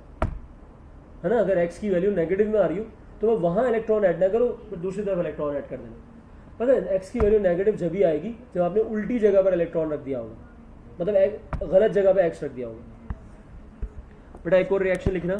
है ना। अगर x की वैल्यू नेगेटिव में आ रही हो तो वह वहाँ इलेक्ट्रॉन ऐड ना करो, फिर दूसरी तरफ इलेक्ट्रॉन ऐड कर देना। पता है x की वैल्यू नेगेटिव जब भी आएगी जब आपने उल्टी जगह पर इलेक्ट्रॉन रख दिया होगा, मतलब गलत जगह पर x रख दिया होगा। बेटा एक और रिएक्शन लिखना,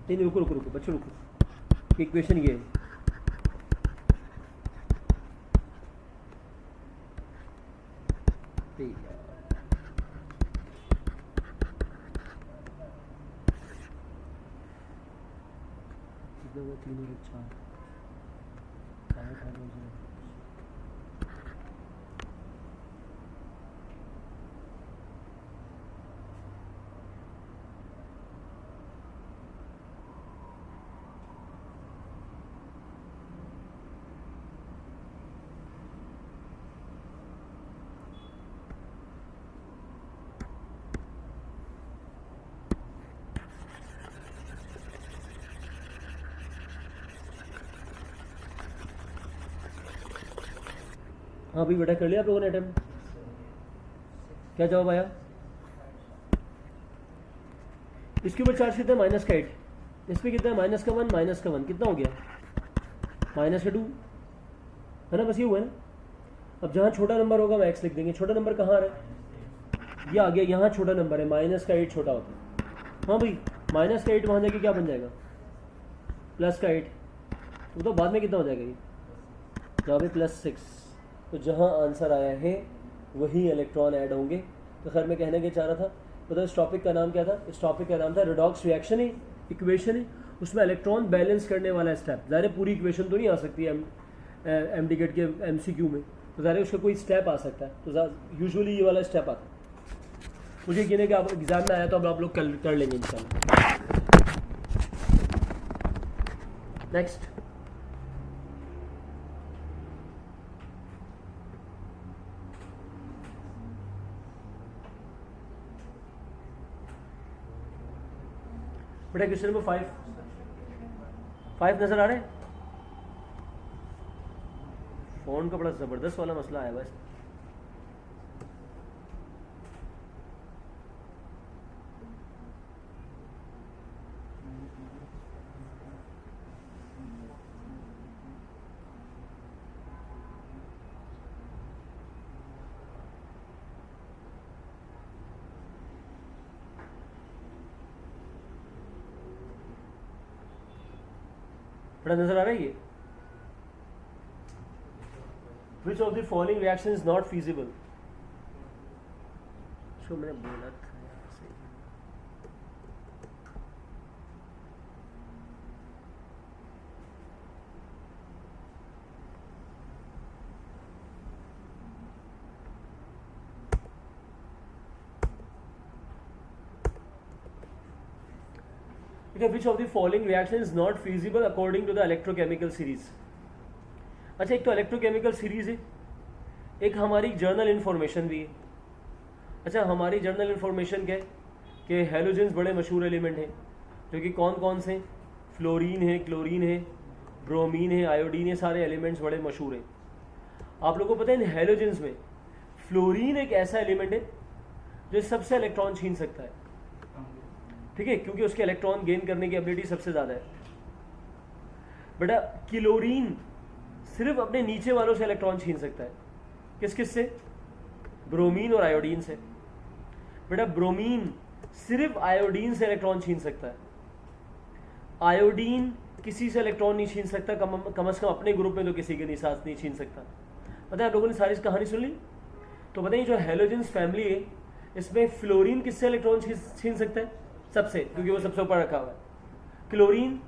नहीं रुको रुको रुको बच्चों रुको, इक्वेशन ये है, कितने हुए 3 और 4 हाँ भाई बेटा कर लिया आप लोगों ने अटेम्प्ट, क्या जवाब आया? इसके ऊपर चार्ज कितना है, -8, इस पर कितना है, -1 -1, कितना हो गया, -2, है ना, बस ये हुआ है ना। अब जहाँ छोटा नंबर होगा हम x लिख देंगे, छोटा नंबर कहाँ आ रहा है, ये आ गया, यहाँ छोटा नंबर है, -8 छोटा होता है। हाँ भाई -8 वहाँ जाके क्या बन जाएगा, +8, तो बाद में कितना हो जाएगा ये, जहाँ पे +6। तो जहाँ आंसर आया है वही इलेक्ट्रॉन ऐड होंगे। तो खैर मैं कहने के चाह रहा था, पता इस टॉपिक का नाम क्या था, इस टॉपिक का नाम था रिडॉक्स रिएक्शन है, इक्वेशन है, उसमें इलेक्ट्रॉन बैलेंस करने वाला स्टेप। ज़ाहिर पूरी इक्वेशन तो नहीं आ सकती MDCAT के MCQ में, तो ज़ाहिर उसका कोई स्टेप आ सकता है, तो यूजुअली ये वाला स्टेप आता है। मुझे कहने कि आप एग्ज़ाम में आया तो अब आप लोग कर लेंगे इंशाल्लाह। नेक्स्ट बेटा क्वेश्चन नंबर 5 नजर आ रहे हैं? फोन का बड़ा जबरदस्त वाला मसला आया बस। बड़ा नजर आ रहा है ये, Which of the following reaction is not feasible? जो मैंने बोला था यहाँ से, which of the following reaction is not feasible according to the electrochemical series? अच्छा एक तो इलेक्ट्रोकेमिकल सीरीज है, एक हमारी जर्नल इन्फॉर्मेशन भी है। अच्छा हमारी जर्नल इन्फॉर्मेशन क्या है कि हेलोजेंस बड़े मशहूर एलिमेंट हैं, जो कि कौन कौन से, फ्लोरीन है, क्लोरीन है, ब्रोमीन है, आयोडीन है, सारे एलिमेंट्स बड़े मशहूर हैं। आप लोगों को पता है इन हेलोजेंस में फ्लोरीन एक ऐसा एलिमेंट है जो सबसे इलेक्ट्रॉन छीन सकता है, ठीक है, क्योंकि उसके इलेक्ट्रॉन गेन करने की एबिलिटी सबसे ज़्यादा है। बेटा क्लोरीन सिर्फ अपने नीचे वालों से इलेक्ट्रॉन छीन सकता है। किस किस से? ब्रोमीन और आयोडीन से। बेटा ब्रोमीन सिर्फ आयोडीन से इलेक्ट्रॉन छीन सकता है। आयोडीन किसी से इलेक्ट्रॉन नहीं छीन सकता, कम से कम अपने ग्रुप में तो किसी के साथ नहीं छीन सकता। पता है आप लोगों ने सारी कहानी सुन ली? तो बताइए जो हेलोजेंस फैमिली है इसमें फ्लोरीन किससे इलेक्ट्रॉन छीन सकता है? सबसे, क्योंकि वो सबसे ऊपर रखा हुआ है। क्लोरीन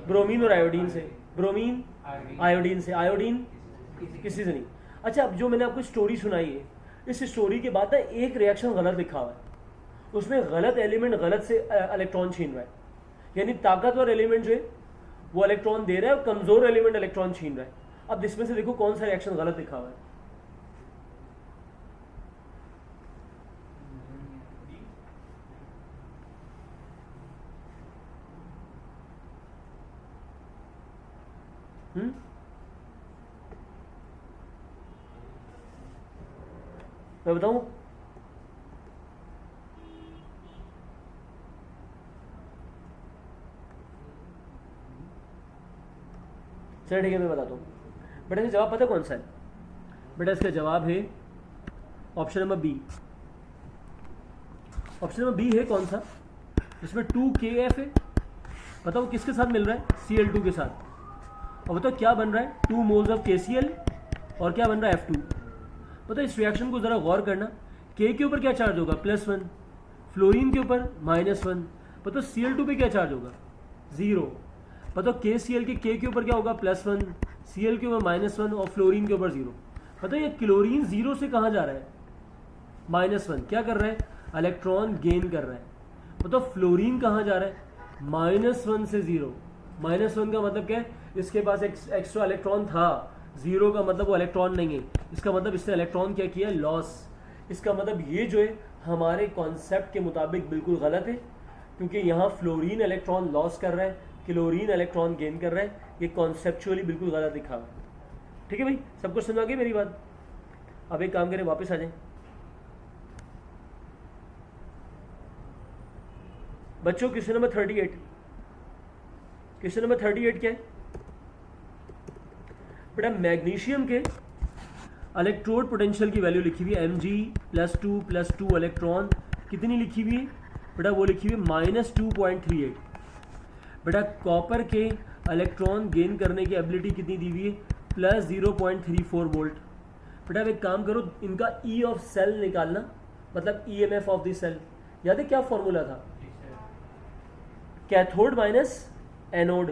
ब्रोमीन और आयोडीन से, ब्रोमीन आयोडीन से, आयोडीन किसी से नहीं। अच्छा, अब जो मैंने आपको स्टोरी सुनाई है, इस स्टोरी के बाद ना एक रिएक्शन गलत लिखा हुआ है, उसमें गलत एलिमेंट गलत से इलेक्ट्रॉन छीन रहा है। यानी ताकतवर एलिमेंट जो है वो इलेक्ट्रॉन दे रहा है और कमजोर एलिमेंट इलेक्ट्रॉन छीन रहा है। अब इसमें से देखो कौन सा रिएक्शन गलत लिखा हुआ है। मैं बताऊं? चलो ठीक है, मैं बताता हूँ। बेटा इसका जवाब पता है कौन सा है? बेटा इसका जवाब है option number B. Option number B है कौन सा? इसमें 2KF है। बताओ किसके साथ मिल रहा है? Cl2 के साथ। और बताओ क्या बन रहा है? 2 मोल्स ऑफ KCl और क्या बन रहा है? F2। बताओ इस रिएक्शन को ज़रा गौर करना। K के ऊपर क्या चार्ज होगा? +1। फ्लोरीन के ऊपर -1। बताओ Cl2 पे क्या चार्ज होगा? 0। बताओ KCl के K के ऊपर क्या होगा? +1, Cl के ऊपर -1 और फ्लोरीन के ऊपर 0। बताओ ये क्लोरीन 0 से कहाँ जा रहा है? -1। क्या कर रहा है? इलेक्ट्रॉन गेन कर रहा है। बताओ फ्लोरीन कहाँ जा रहा है? -1 से 0। -1 का मतलब क्या है? इसके पास एक्स्ट्रा इलेक्ट्रॉन था। 0 का मतलब वो इलेक्ट्रॉन नहीं है। इसका मतलब इसने इलेक्ट्रॉन क्या किया? लॉस। इसका मतलब ये जो है हमारे कॉन्सेप्ट के मुताबिक बिल्कुल गलत है, क्योंकि यहाँ फ्लोरीन इलेक्ट्रॉन लॉस कर रहा है, क्लोरीन इलेक्ट्रॉन गेन कर रहा है। ये कॉन्सेप्चुअली बिल्कुल गलत दिखा हुआ है। ठीक है भाई, सबको समझ आ गई मेरी बात? अब एक काम करें, वापस आ जाए। बच्चों क्वेश्चन नंबर 38। क्वेश्चन नंबर 38 क्या है? बेटा मैग्नीशियम के इलेक्ट्रोड पोटेंशियल की वैल्यू लिखी हुई है Mg+2+2 इलेक्ट्रॉन कितनी लिखी हुई है? बेटा वो लिखी हुई है -2.38। बेटा कॉपर के इलेक्ट्रॉन गेन करने की एबिलिटी कितनी दी हुई है? +0.34 वोल्ट। बेटा अब एक काम करो, इनका E ऑफ सेल निकालना, मतलब EMF ऑफ द सेल। याद है क्या फॉर्मूला था? Cathode minus anode.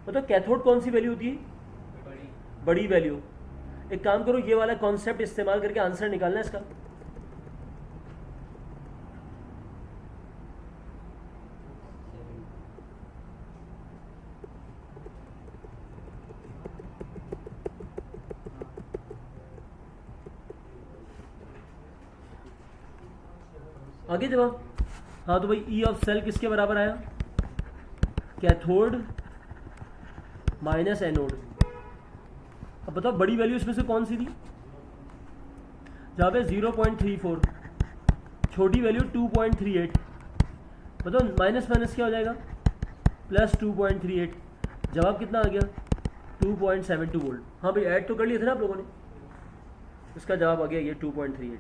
मतलब कैथोड कौन सी वैल्यू होती है? बड़ी वैल्यू। एक काम करो, ये वाला कॉन्सेप्ट इस्तेमाल करके आंसर निकालना है इसका। आगे जवाब। हाँ तो भाई E ऑफ सेल किसके बराबर आया? Cathode minus anode. अब बताओ बड़ी वैल्यू इसमें से कौन सी थी? जहाँ पे 0.34, छोटी वैल्यू 2.38। बताओ माइनस माइनस क्या हो जाएगा? +2.38। जवाब कितना आ गया? 2.72 वोल्ट। हाँ भाई ऐड तो कर लिए थे ना आप लोगों ने। इसका जवाब आ गया ये 2.38।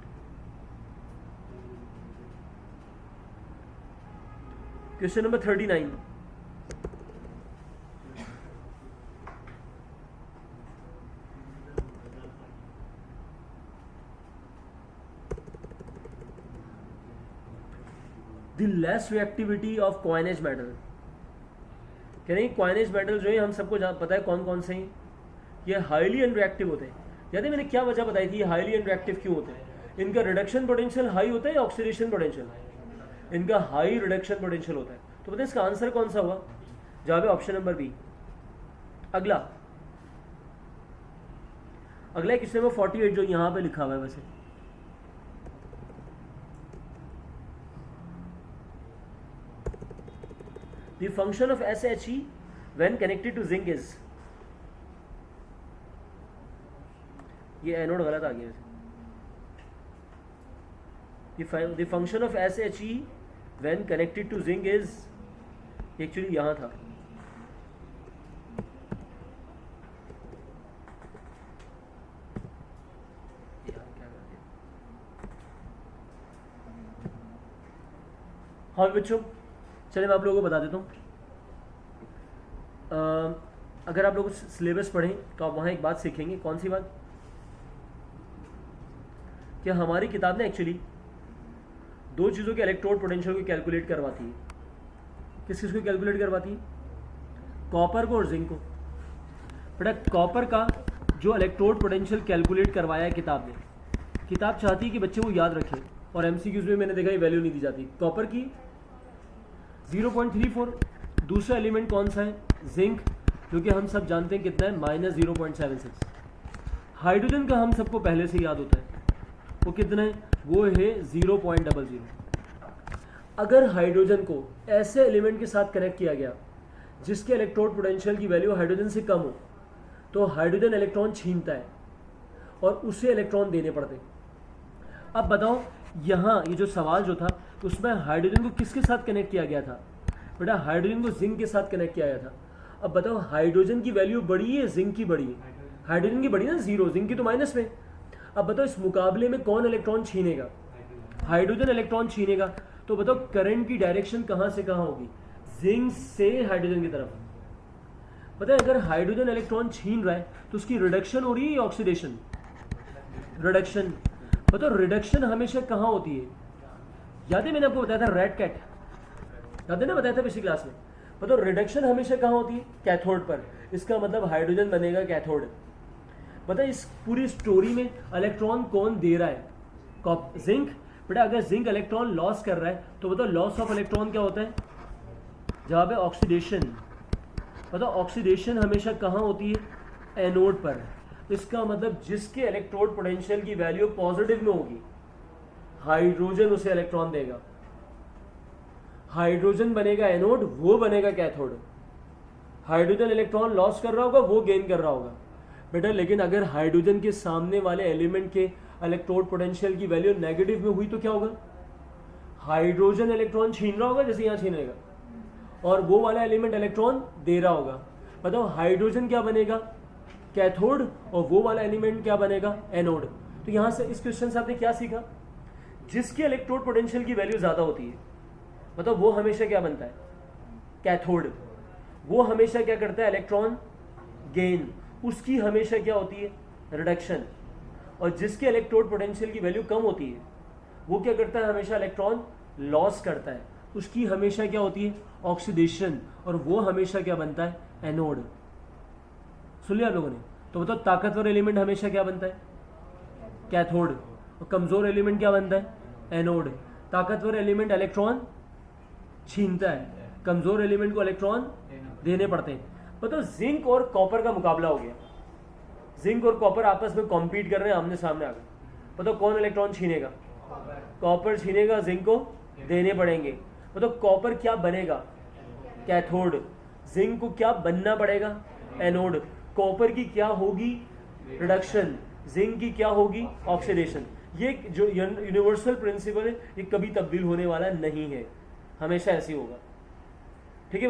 Question number 39। The less reactivity of coinage metal. कह रहे हैं कॉइनेज मेटल जो है हम सबको पता है कौन कौन से हैं। ये हाईली अनरिएक्टिव होते हैं। याद है मैंने क्या वजह बताई थी ये हाईली अनरिएक्टिव क्यों होते हैं? इनका रिडक्शन पोटेंशियल हाई होता है या ऑक्सीडेशन पोटेंशियल? इनका हाई रिडक्शन पोटेंशियल होता है। तो बताइए इसका आंसर कौन सा हुआ? जवाब है ऑप्शन नंबर बी। अगला अगला क्वेश्चन नंबर 48 जो यहाँ पे लिखा हुआ है वैसे। The function of SHE when connected to zinc is, ये एनोड गलत आ गया। The function of SHE when connected to zinc is, actually यहाँ था, हाँ बच्चों चलिए मैं आप लोगों को बता देता हूँ। अगर आप लोग सिलेबस पढ़ें तो आप वहाँ एक बात सीखेंगे। कौन सी बात? कि हमारी किताब ने एक्चुअली दो चीज़ों के इलेक्ट्रोड पोटेंशियल को कैलकुलेट करवाती है। किस किस को कैलकुलेट करवाती है? कॉपर को और जिंक को। बेटा कॉपर का जो इलेक्ट्रोड पोटेंशियल कैलकुलेट करवाया है किताब ने, किताब चाहती है कि बच्चे वो याद रखें, और एमसीक्यूज में मैंने देखा ये वैल्यू नहीं दी जाती। कॉपर की 0.34, दूसरा एलिमेंट कौन सा है? जिंक, क्योंकि हम सब जानते हैं कितना है, -0.76। हाइड्रोजन का हम सबको पहले से याद होता है, वो कितना है? वो है 0.00। अगर हाइड्रोजन को ऐसे एलिमेंट के साथ कनेक्ट किया गया जिसके इलेक्ट्रोड पोटेंशियल की वैल्यू हाइड्रोजन से कम हो, तो हाइड्रोजन इलेक्ट्रॉन छीनता है और उसे इलेक्ट्रॉन देने पड़ते। अब बताओ यहाँ ये जो सवाल जो था उसमें हाइड्रोजन को किसके साथ कनेक्ट किया गया था? बेटा हाइड्रोजन को जिंक के साथ कनेक्ट किया गया था। अब बताओ हाइड्रोजन की वैल्यू बड़ी है, जिंक की बड़ी है? हाइड्रोजन की बड़ी ना, 0, जिंक की तो माइनस में। अब बताओ इस मुकाबले में कौन इलेक्ट्रॉन छीनेगा? हाइड्रोजन इलेक्ट्रॉन छीनेगा। तो बताओ करंट की डायरेक्शन कहाँ से कहाँ होगी? जिंक से हाइड्रोजन की तरफ। पता है अगर हाइड्रोजन इलेक्ट्रॉन छीन रहा है तो उसकी रिडक्शन हो रही है या ऑक्सीडेशन? रिडक्शन। बताओ रिडक्शन हमेशा कहाँ होती है? याद है मैंने आपको बताया था रेड कैट, याद है ना, बताया था पिछली क्लास में। बताओ रिडक्शन हमेशा कहाँ होती है? कैथोड पर। इसका मतलब हाइड्रोजन बनेगा कैथोड। बताइए इस पूरी स्टोरी में इलेक्ट्रॉन कौन दे रहा है? जिंक। बेटा अगर जिंक इलेक्ट्रॉन लॉस कर रहा है तो बताओ लॉस ऑफ इलेक्ट्रॉन क्या होता है? जवाब है ऑक्सीडेशन। बताओ ऑक्सीडेशन हमेशा कहाँ होती है? एनोड पर। इसका मतलब जिसके इलेक्ट्रोड पोटेंशियल की वैल्यू पॉजिटिव में होगी, हाइड्रोजन उसे इलेक्ट्रॉन देगा। हाइड्रोजन बनेगा एनोड, वो बनेगा कैथोड। हाइड्रोजन इलेक्ट्रॉन लॉस कर रहा होगा, वो गेन कर रहा होगा। बेटा लेकिन अगर हाइड्रोजन के सामने वाले एलिमेंट के इलेक्ट्रोड पोटेंशियल की वैल्यू नेगेटिव में हुई तो क्या होगा? हाइड्रोजन इलेक्ट्रॉन छीन रहा होगा जैसे यहाँ छीनेगा, और वो वाला एलिमेंट इलेक्ट्रॉन दे रहा होगा। बताओ हाइड्रोजन क्या बनेगा? कैथोड, और वो वाला एलिमेंट क्या बनेगा? एनोड। तो यहाँ से इस क्वेश्चन से आपने क्या सीखा? जिसकी इलेक्ट्रोड पोटेंशियल की वैल्यू ज़्यादा होती है, मतलब वो हमेशा क्या बनता है? कैथोड। वो हमेशा क्या करता है? Electron gain. उसकी हमेशा क्या होती है? रिडक्शन। और जिसके इलेक्ट्रोड पोटेंशियल की वैल्यू कम होती है वो क्या करता है? हमेशा इलेक्ट्रॉन लॉस करता है। उसकी हमेशा क्या होती है? ऑक्सीडेशन। और वो हमेशा क्या बनता है? एनोड। सुन लिया आप लोगों ने? तो बताओ ताकतवर एलिमेंट हमेशा क्या बनता है? कैथोड। और कमजोर एलिमेंट क्या बनता है? एनोड। ताकतवर एलिमेंट इलेक्ट्रॉन छीनता है, कमजोर एलिमेंट को इलेक्ट्रॉन देने पड़ते हैं। बताओ जिंक और कॉपर का मुकाबला हो गया, जिंक और कॉपर आपस में कॉम्पीट कर रहे हैं आमने सामने आकर। बताओ कौन इलेक्ट्रॉन छीनेगा? कॉपर छीनेगा, जिंक को देने पड़ेंगे। बताओ कॉपर क्या बनेगा? कैथोड। जिंक को क्या बनना पड़ेगा? एनोड। कॉपर की क्या होगी? रिडक्शन। जिंक की क्या होगी? ऑक्सीडेशन। ये जो यूनिवर्सल प्रिंसिपल है ये कभी तब्दील होने वाला नहीं है, हमेशा ऐसे ही होगा। ठीक है,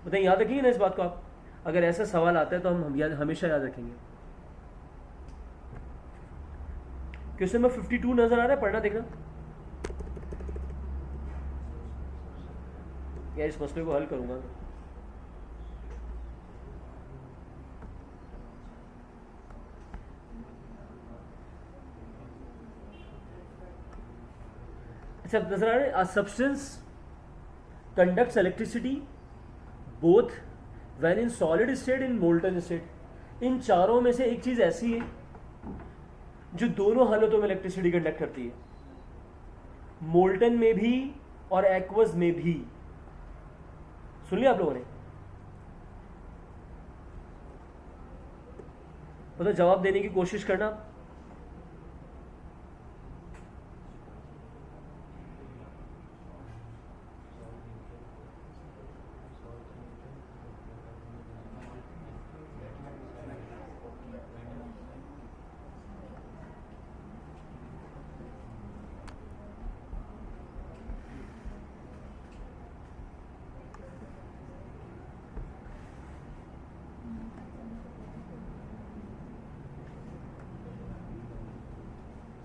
बताइए याद रखेंगे ना इस बात को आप? अगर ऐसा सवाल आता है तो हम हमेशा याद रखेंगे। क्वेश्चन नंबर 52 नजर आ रहा है? पढ़ना देखना यार, इस मसले को हल करूंगा। अच्छा नजर आ रहा है? A substance conducts electricity both when in solid state in molten state. इन चारों में से एक चीज ऐसी है जो दोनों हालतों में इलेक्ट्रिसिटी कंडक्ट करती है, मोल्टन में भी और एक्वस में भी। सुन लिया आप लोगों ने? मतलब जवाब देने की कोशिश करना।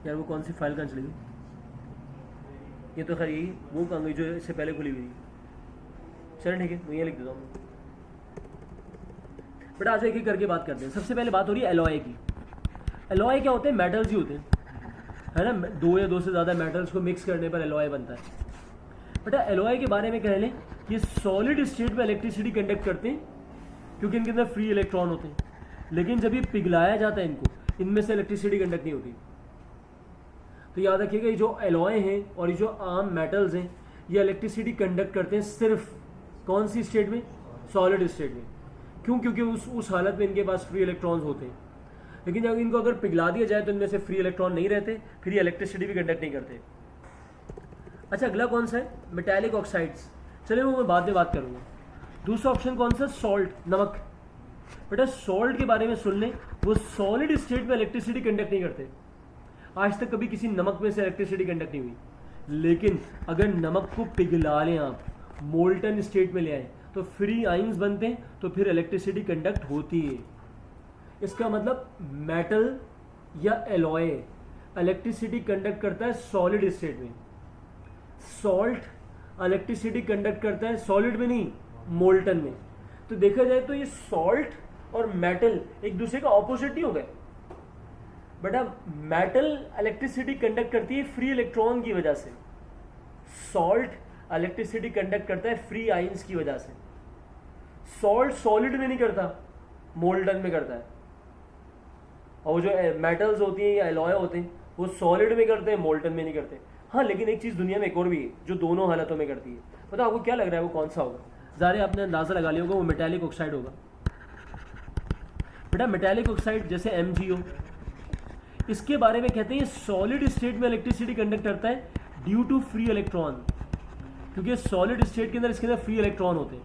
यार वो कौन सी फाइल कहाँ चली गई? ये तो खैर यही वो कहाँ गई जो इससे पहले खुली हुई थी? चलो ठीक है, मैं ये लिख देता हूँ। बट आज एक एक करके बात करते हैं। सबसे पहले बात हो रही है एलॉय की। एलॉय क्या होते हैं? मेटल्स ही होते हैं, है ना। दो या दो से ज़्यादा मेटल्स को मिक्स करने पर एलॉय बनता है। बेटा एलॉय के बारे में कह लें, ये सॉलिड स्टेट में इलेक्ट्रिसिटी कंडक्ट करते हैं क्योंकि इनके अंदर फ्री इलेक्ट्रॉन होते हैं, लेकिन जब ये पिघलाया जाता है इनमें से इलेक्ट्रिसिटी कंडक्ट नहीं होती। तो याद रखिएगा, ये जो एलॉय हैं और ये जो आम मेटल्स हैं, ये इलेक्ट्रिसिटी कंडक्ट करते हैं सिर्फ कौन सी स्टेट में? सॉलिड स्टेट में। क्यों? क्योंकि उस हालत में इनके पास फ्री इलेक्ट्रॉन्स होते हैं। लेकिन जब इनको अगर पिघला दिया जाए तो इनमें से फ्री इलेक्ट्रॉन नहीं रहते, फिर ये इलेक्ट्रिसिटी भी कंडक्ट नहीं करते। अच्छा, अगला कौन सा है? Metallic oxides. चलिए वो मैं बाद में बात करूँगा। दूसरा ऑप्शन कौन सा? सॉल्ट, नमक। बेटा सॉल्ट के बारे में सुन लें, वो सॉलिड स्टेट में इलेक्ट्रिसिटी कंडक्ट नहीं करते। आज तक कभी किसी नमक में से इलेक्ट्रिसिटी कंडक्ट नहीं हुई। लेकिन अगर नमक को पिघला लें आप, मोल्टन स्टेट में ले आए, तो फ्री आइंस बनते हैं, तो फिर इलेक्ट्रिसिटी कंडक्ट होती है। इसका मतलब मेटल या एलॉय इलेक्ट्रिसिटी कंडक्ट करता है सॉलिड स्टेट में। सॉल्ट इलेक्ट्रिसिटी कंडक्ट करता है सॉलिड में नहीं, मोल्टन में। तो देखा जाए तो ये सॉल्ट और मेटल एक दूसरे का ऑपोजिट नहीं हो गए। बेटा मेटल इलेक्ट्रिसिटी कंडक्ट करती है फ्री इलेक्ट्रॉन की वजह से, सॉल्ट इलेक्ट्रिसिटी कंडक्ट करता है फ्री आइंस की वजह से। सॉल्ट सॉलिड में नहीं करता, मोल्टन में करता है। और वो जो मेटल्स होती हैं या एलॉय होते हैं, वो सॉलिड में करते हैं, मोल्टन में नहीं करते। हाँ, लेकिन एक चीज़ दुनिया में एक और भी है जो दोनों हालतों में करती है। पता आपको क्या लग रहा है वो कौन सा होगा? ज़ाहिर आपने अंदाज़ा लगा लिया होगा, वो मेटालिक ऑक्साइड होगा। बेटा मेटालिक ऑक्साइड जैसे MgO, इसके बारे में कहते हैं सॉलिड स्टेट में इलेक्ट्रिसिटी कंडक्ट करता है ड्यू टू फ्री इलेक्ट्रॉन, क्योंकि सॉलिड स्टेट के अंदर इसके अंदर फ्री इलेक्ट्रॉन होते हैं।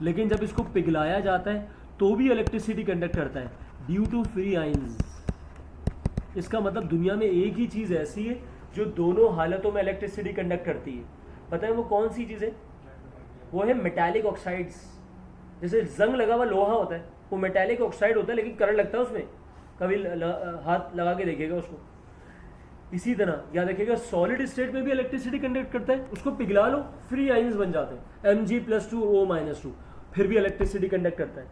लेकिन जब इसको पिघलाया जाता है तो भी इलेक्ट्रिसिटी कंडक्ट करता है ड्यू टू फ्री आइंस। इसका मतलब दुनिया में एक ही चीज़ ऐसी है जो दोनों हालतों में इलेक्ट्रिसिटी कंडक्ट करती है। पता है वो कौन सी चीज़ है? वो है मेटालिक ऑक्साइड्स। जैसे जंग लगा हुआ लोहा होता है, वो मेटालिक ऑक्साइड होता है, लेकिन करंट लगता है उसमें। कभी हाथ लगा के देखिएगा उसको। इसी तरह याद रखिएगा, सॉलिड स्टेट में भी इलेक्ट्रिसिटी कंडक्ट करता है, उसको पिघला लो, फ्री आइंस बन जाते हैं, Mg+2O-2, फिर भी इलेक्ट्रिसिटी कंडक्ट करता है।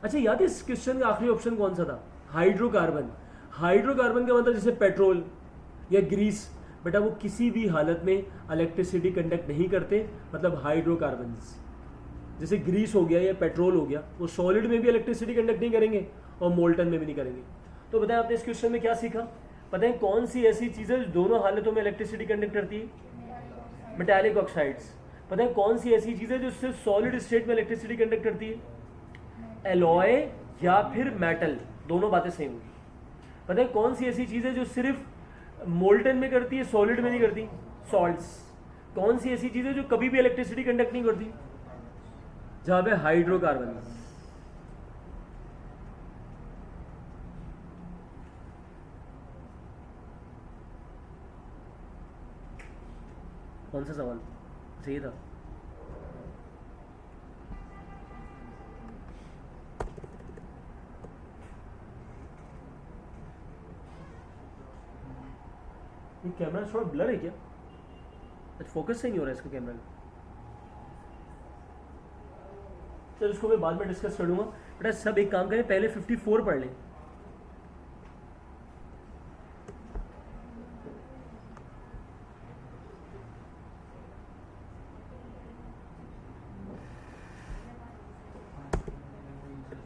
अच्छा, याद है इस क्वेश्चन का आखिरी ऑप्शन कौन सा था? हाइड्रोकार्बन। हाइड्रोकार्बन का मतलब जैसे पेट्रोल या ग्रीस, बेटा वो किसी भी हालत में इलेक्ट्रिसिटी कंडक्ट नहीं करते, मतलब हाइड्रोकार्बन्स। जैसे ग्रीस हो गया या पेट्रोल हो गया, वो सॉलिड में भी इलेक्ट्रिसिटी कंडक्ट नहीं करेंगे और मोल्टन में भी नहीं करेंगे। तो बताएं आपने इस क्वेश्चन में क्या सीखा? पता है कौन सी ऐसी चीज़ें जो दोनों हालतों में इलेक्ट्रिसिटी कंडक्ट करती है? Metallic oxides. पता है कौन सी ऐसी चीज़ें जो सिर्फ सॉलिड स्टेट में इलेक्ट्रिसिटी कंडक्ट करती है? एलॉय या फिर मेटल, दोनों बातें सेम होगी। पता है कौन सी ऐसी चीज़ है जो सिर्फ मोल्टन में करती है, सॉलिड में नहीं करती? सॉल्ट्स। कौन सी ऐसी चीज़ है जो कभी भी इलेक्ट्रिसिटी कंडक्ट नहीं करती? जहां पे हाइड्रोकार्बन। कौन सा सवाल सही था? ये कैमरा थोड़ा ब्लर है क्या? फोकस से नहीं हो रहा है इसका कैमरा। चलो इसको मैं बाद में डिस्कस कर लूँगा। बेटा सब एक काम करें, पहले 54 पढ़ लें।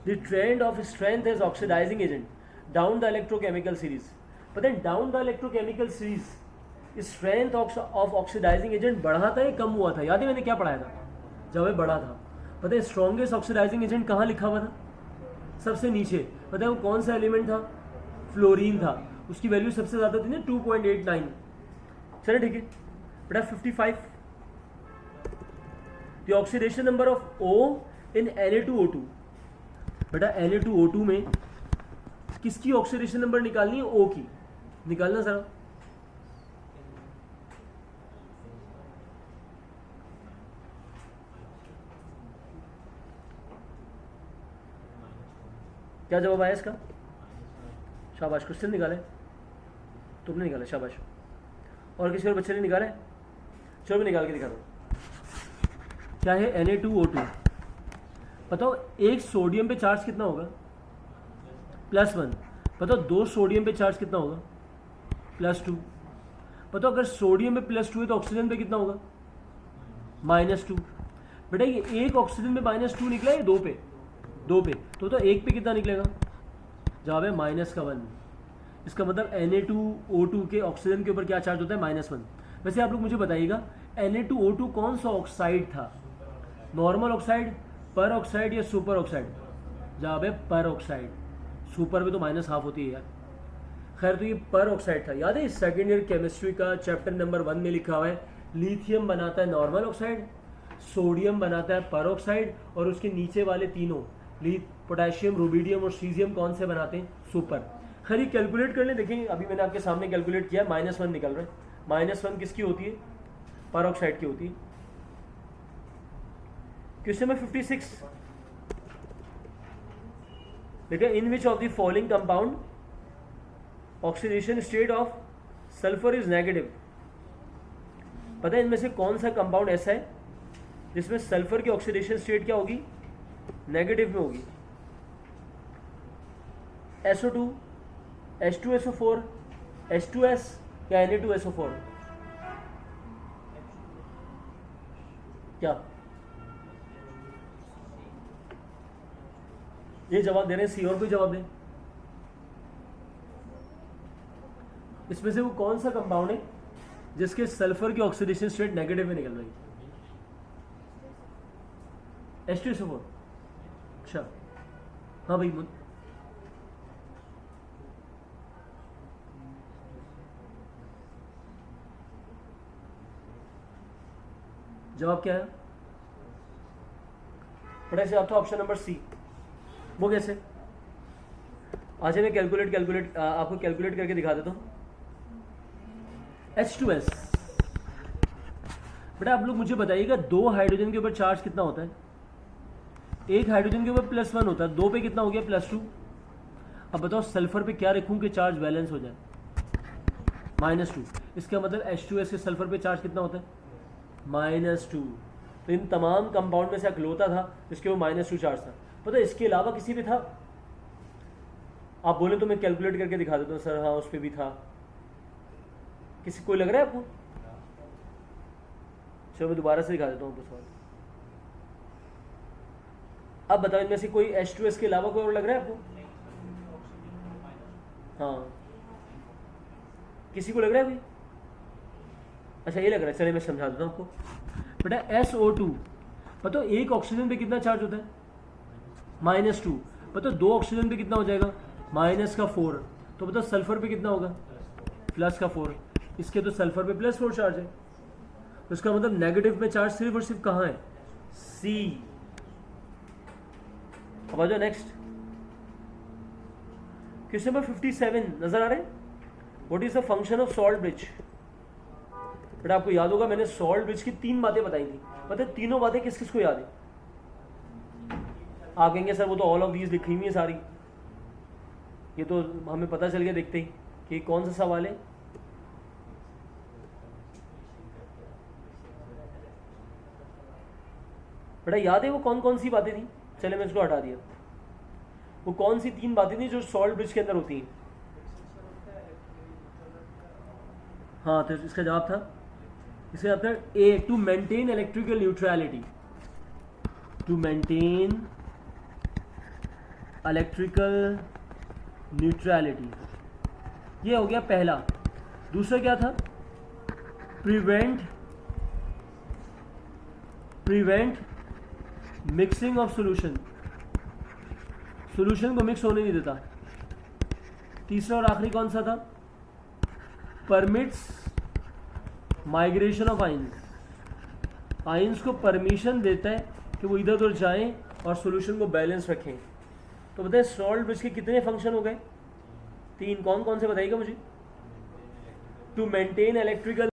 The trend of strength as oxidizing agent down the electrochemical series. पता है down the electrochemical series strength of oxidizing agent बढ़ा था या कम हुआ था? याद है मैंने क्या पढ़ाया था जब ये बढ़ा था? पता है स्ट्रॉन्गेस्ट ऑक्सीडाइजिंग एजेंट कहाँ लिखा हुआ था? सबसे नीचे। पता है वो कौन सा एलिमेंट था? फ्लोरीन था। उसकी वैल्यू सबसे ज़्यादा थी ना 2.89। चलो ठीक है बेटा 55। The oxidation number of O in Na2O2। बेटा Na2O2 में किसकी ऑक्सीडेशन नंबर निकालनी है? O की। निकालना जरा। क्या जवाब आया इसका? शाबाश, क्वेश्चन निकाले। तुमने निकाला, शाबाश। और किसी और बच्चे ने निकाला है? चलो मैं निकाल के दिखा दूँ। क्या है? Na2O2। बताओ एक सोडियम पे चार्ज कितना होगा? +1। बताओ 2 सोडियम पे चार्ज कितना होगा? +2। बताओ अगर सोडियम पे +2 है तो ऑक्सीजन पे कितना होगा? -2। बेटा ये एक ऑक्सीजन में -2 निकला है, 2 पे? 2 पे। तो एक पे कितना निकलेगा? जवाब है -1। इसका मतलब Na2O2 के ऑक्सीजन के ऊपर क्या चार्ज होता है? -1। वैसे आप लोग मुझे बताइएगा Na2O2 कौन सा ऑक्साइड था? नॉर्मल ऑक्साइड, पर ऑक्साइड या सुपर ऑक्साइड? जवाब है पर ऑक्साइड। सुपर में तो -½ होती है यार। खैर तो ये पर ऑक्साइड था। याद है सेकेंड ईयर केमिस्ट्री का चैप्टर नंबर 1 में लिखा हुआ है लिथियम बनाता है नॉर्मल ऑक्साइड, सोडियम बनाता है पर ऑक्साइड, और उसके नीचे वाले तीनों पोटेशियम, रुबिडियम और सीजियम कौन से बनाते हैं? सुपर। खैर ये कैलकुलेट कर लें, देखें अभी मैंने आपके सामने कैलकुलेट किया, -1 निकल रहा है। -1 किसकी होती है? पर ऑक्साइड की होती है। क्वेश्चन नंबर 56 देखिए, in which of the following compound oxidation state of sulphur is negative. पता है इनमें से कौन सा कंपाउंड ऐसा है जिसमें सल्फर की ऑक्सीडेशन स्टेट क्या होगी? नेगेटिव में होगी। SO2, H2SO4, H2S या Na2SO4? क्या ये जवाब दे रहे हैं? सी और कोई जवाब दें। इसमें से वो कौन सा कंपाउंड है जिसके सल्फर की ऑक्सीडेशन स्टेट नेगेटिव में निकल रही है? H2SO4। अच्छा हाँ भाई, जवाब क्या है? बड़ा से आप तो ऑप्शन नंबर सी। वो कैसे? आज मैं कैलकुलेट आपको कैलकुलेट करके दिखा देता हूँ। H2S। बेटा आप लोग मुझे बताइएगा 2 हाइड्रोजन के ऊपर चार्ज कितना होता है? एक हाइड्रोजन के ऊपर +1 होता है, 2 पे कितना हो गया? +2। अब बताओ सल्फर पे क्या रखूं कि चार्ज बैलेंस हो जाए? -2। इसका मतलब H2S के सल्फर पे चार्ज कितना होता है? -2। तो इन तमाम कंपाउंड में से अकलौता था जिसके वो -2 चार्ज था। पता है इसके अलावा किसी पे था? आप बोले तो मैं कैलकुलेट करके दिखा देता हूँ। सर हाँ उस पर भी था। किसी कोई लग रहा है आपको? चलो मैं दोबारा से दिखा देता हूँ सवाल। अब बताओ इनमें से कोई H2S के अलावा कोई और लग रहा है आपको? हाँ किसी को लग रहा है भाई? अच्छा ये लग रहा है, चलिए मैं समझा देता हूँ आपको। बेटा SO2 बताओ एक ऑक्सीजन पे कितना चार्ज होता है? -2। बताओ 2 ऑक्सीजन पे कितना हो जाएगा? -4। तो बताओ सल्फर पे कितना होगा? +4। इसके तो सल्फर पे +4 चार्ज है, तो इसका मतलब नेगेटिव में चार्ज सिर्फ और सिर्फ कहाँ है? सी। अब आ जाओ नेक्स्ट क्वेश्चन नंबर 57 नजर आ रहे हैं? What is the function of salt bridge. बेटा आपको याद होगा मैंने सॉल्ट ब्रिज की 3 बातें बताई थी। पता है तीनों बातें किस किस को याद है? आप कहेंगे सर वो तो ऑल ऑफ दीज लिखी हुई है सारी, ये तो हमें पता चल गया देखते ही कि कौन सा सवाल है। बेटा याद है वो कौन कौन सी बातें थी? चले मैं इसको हटा दिया। वो कौन सी 3 बातें थी जो सॉल्ट ब्रिज के अंदर होती हैं? हाँ तो इसका जवाब था, इसका जवाब था A, to maintain electrical neutrality. To maintain electrical neutrality, ये हो गया पहला। दूसरा क्या था? Prevent mixing of solution, solution को मिक्स होने नहीं देता। तीसरा और आखिरी कौन सा था? Permits migration of ions, ions को परमिशन देता है कि वो इधर उधर जाएं और सॉल्यूशन को बैलेंस रखें। तो बताए सॉल्ट ब्रिज के कितने फंक्शन हो गए? 3। कौन कौन से बताइएगा मुझे? To maintain electrical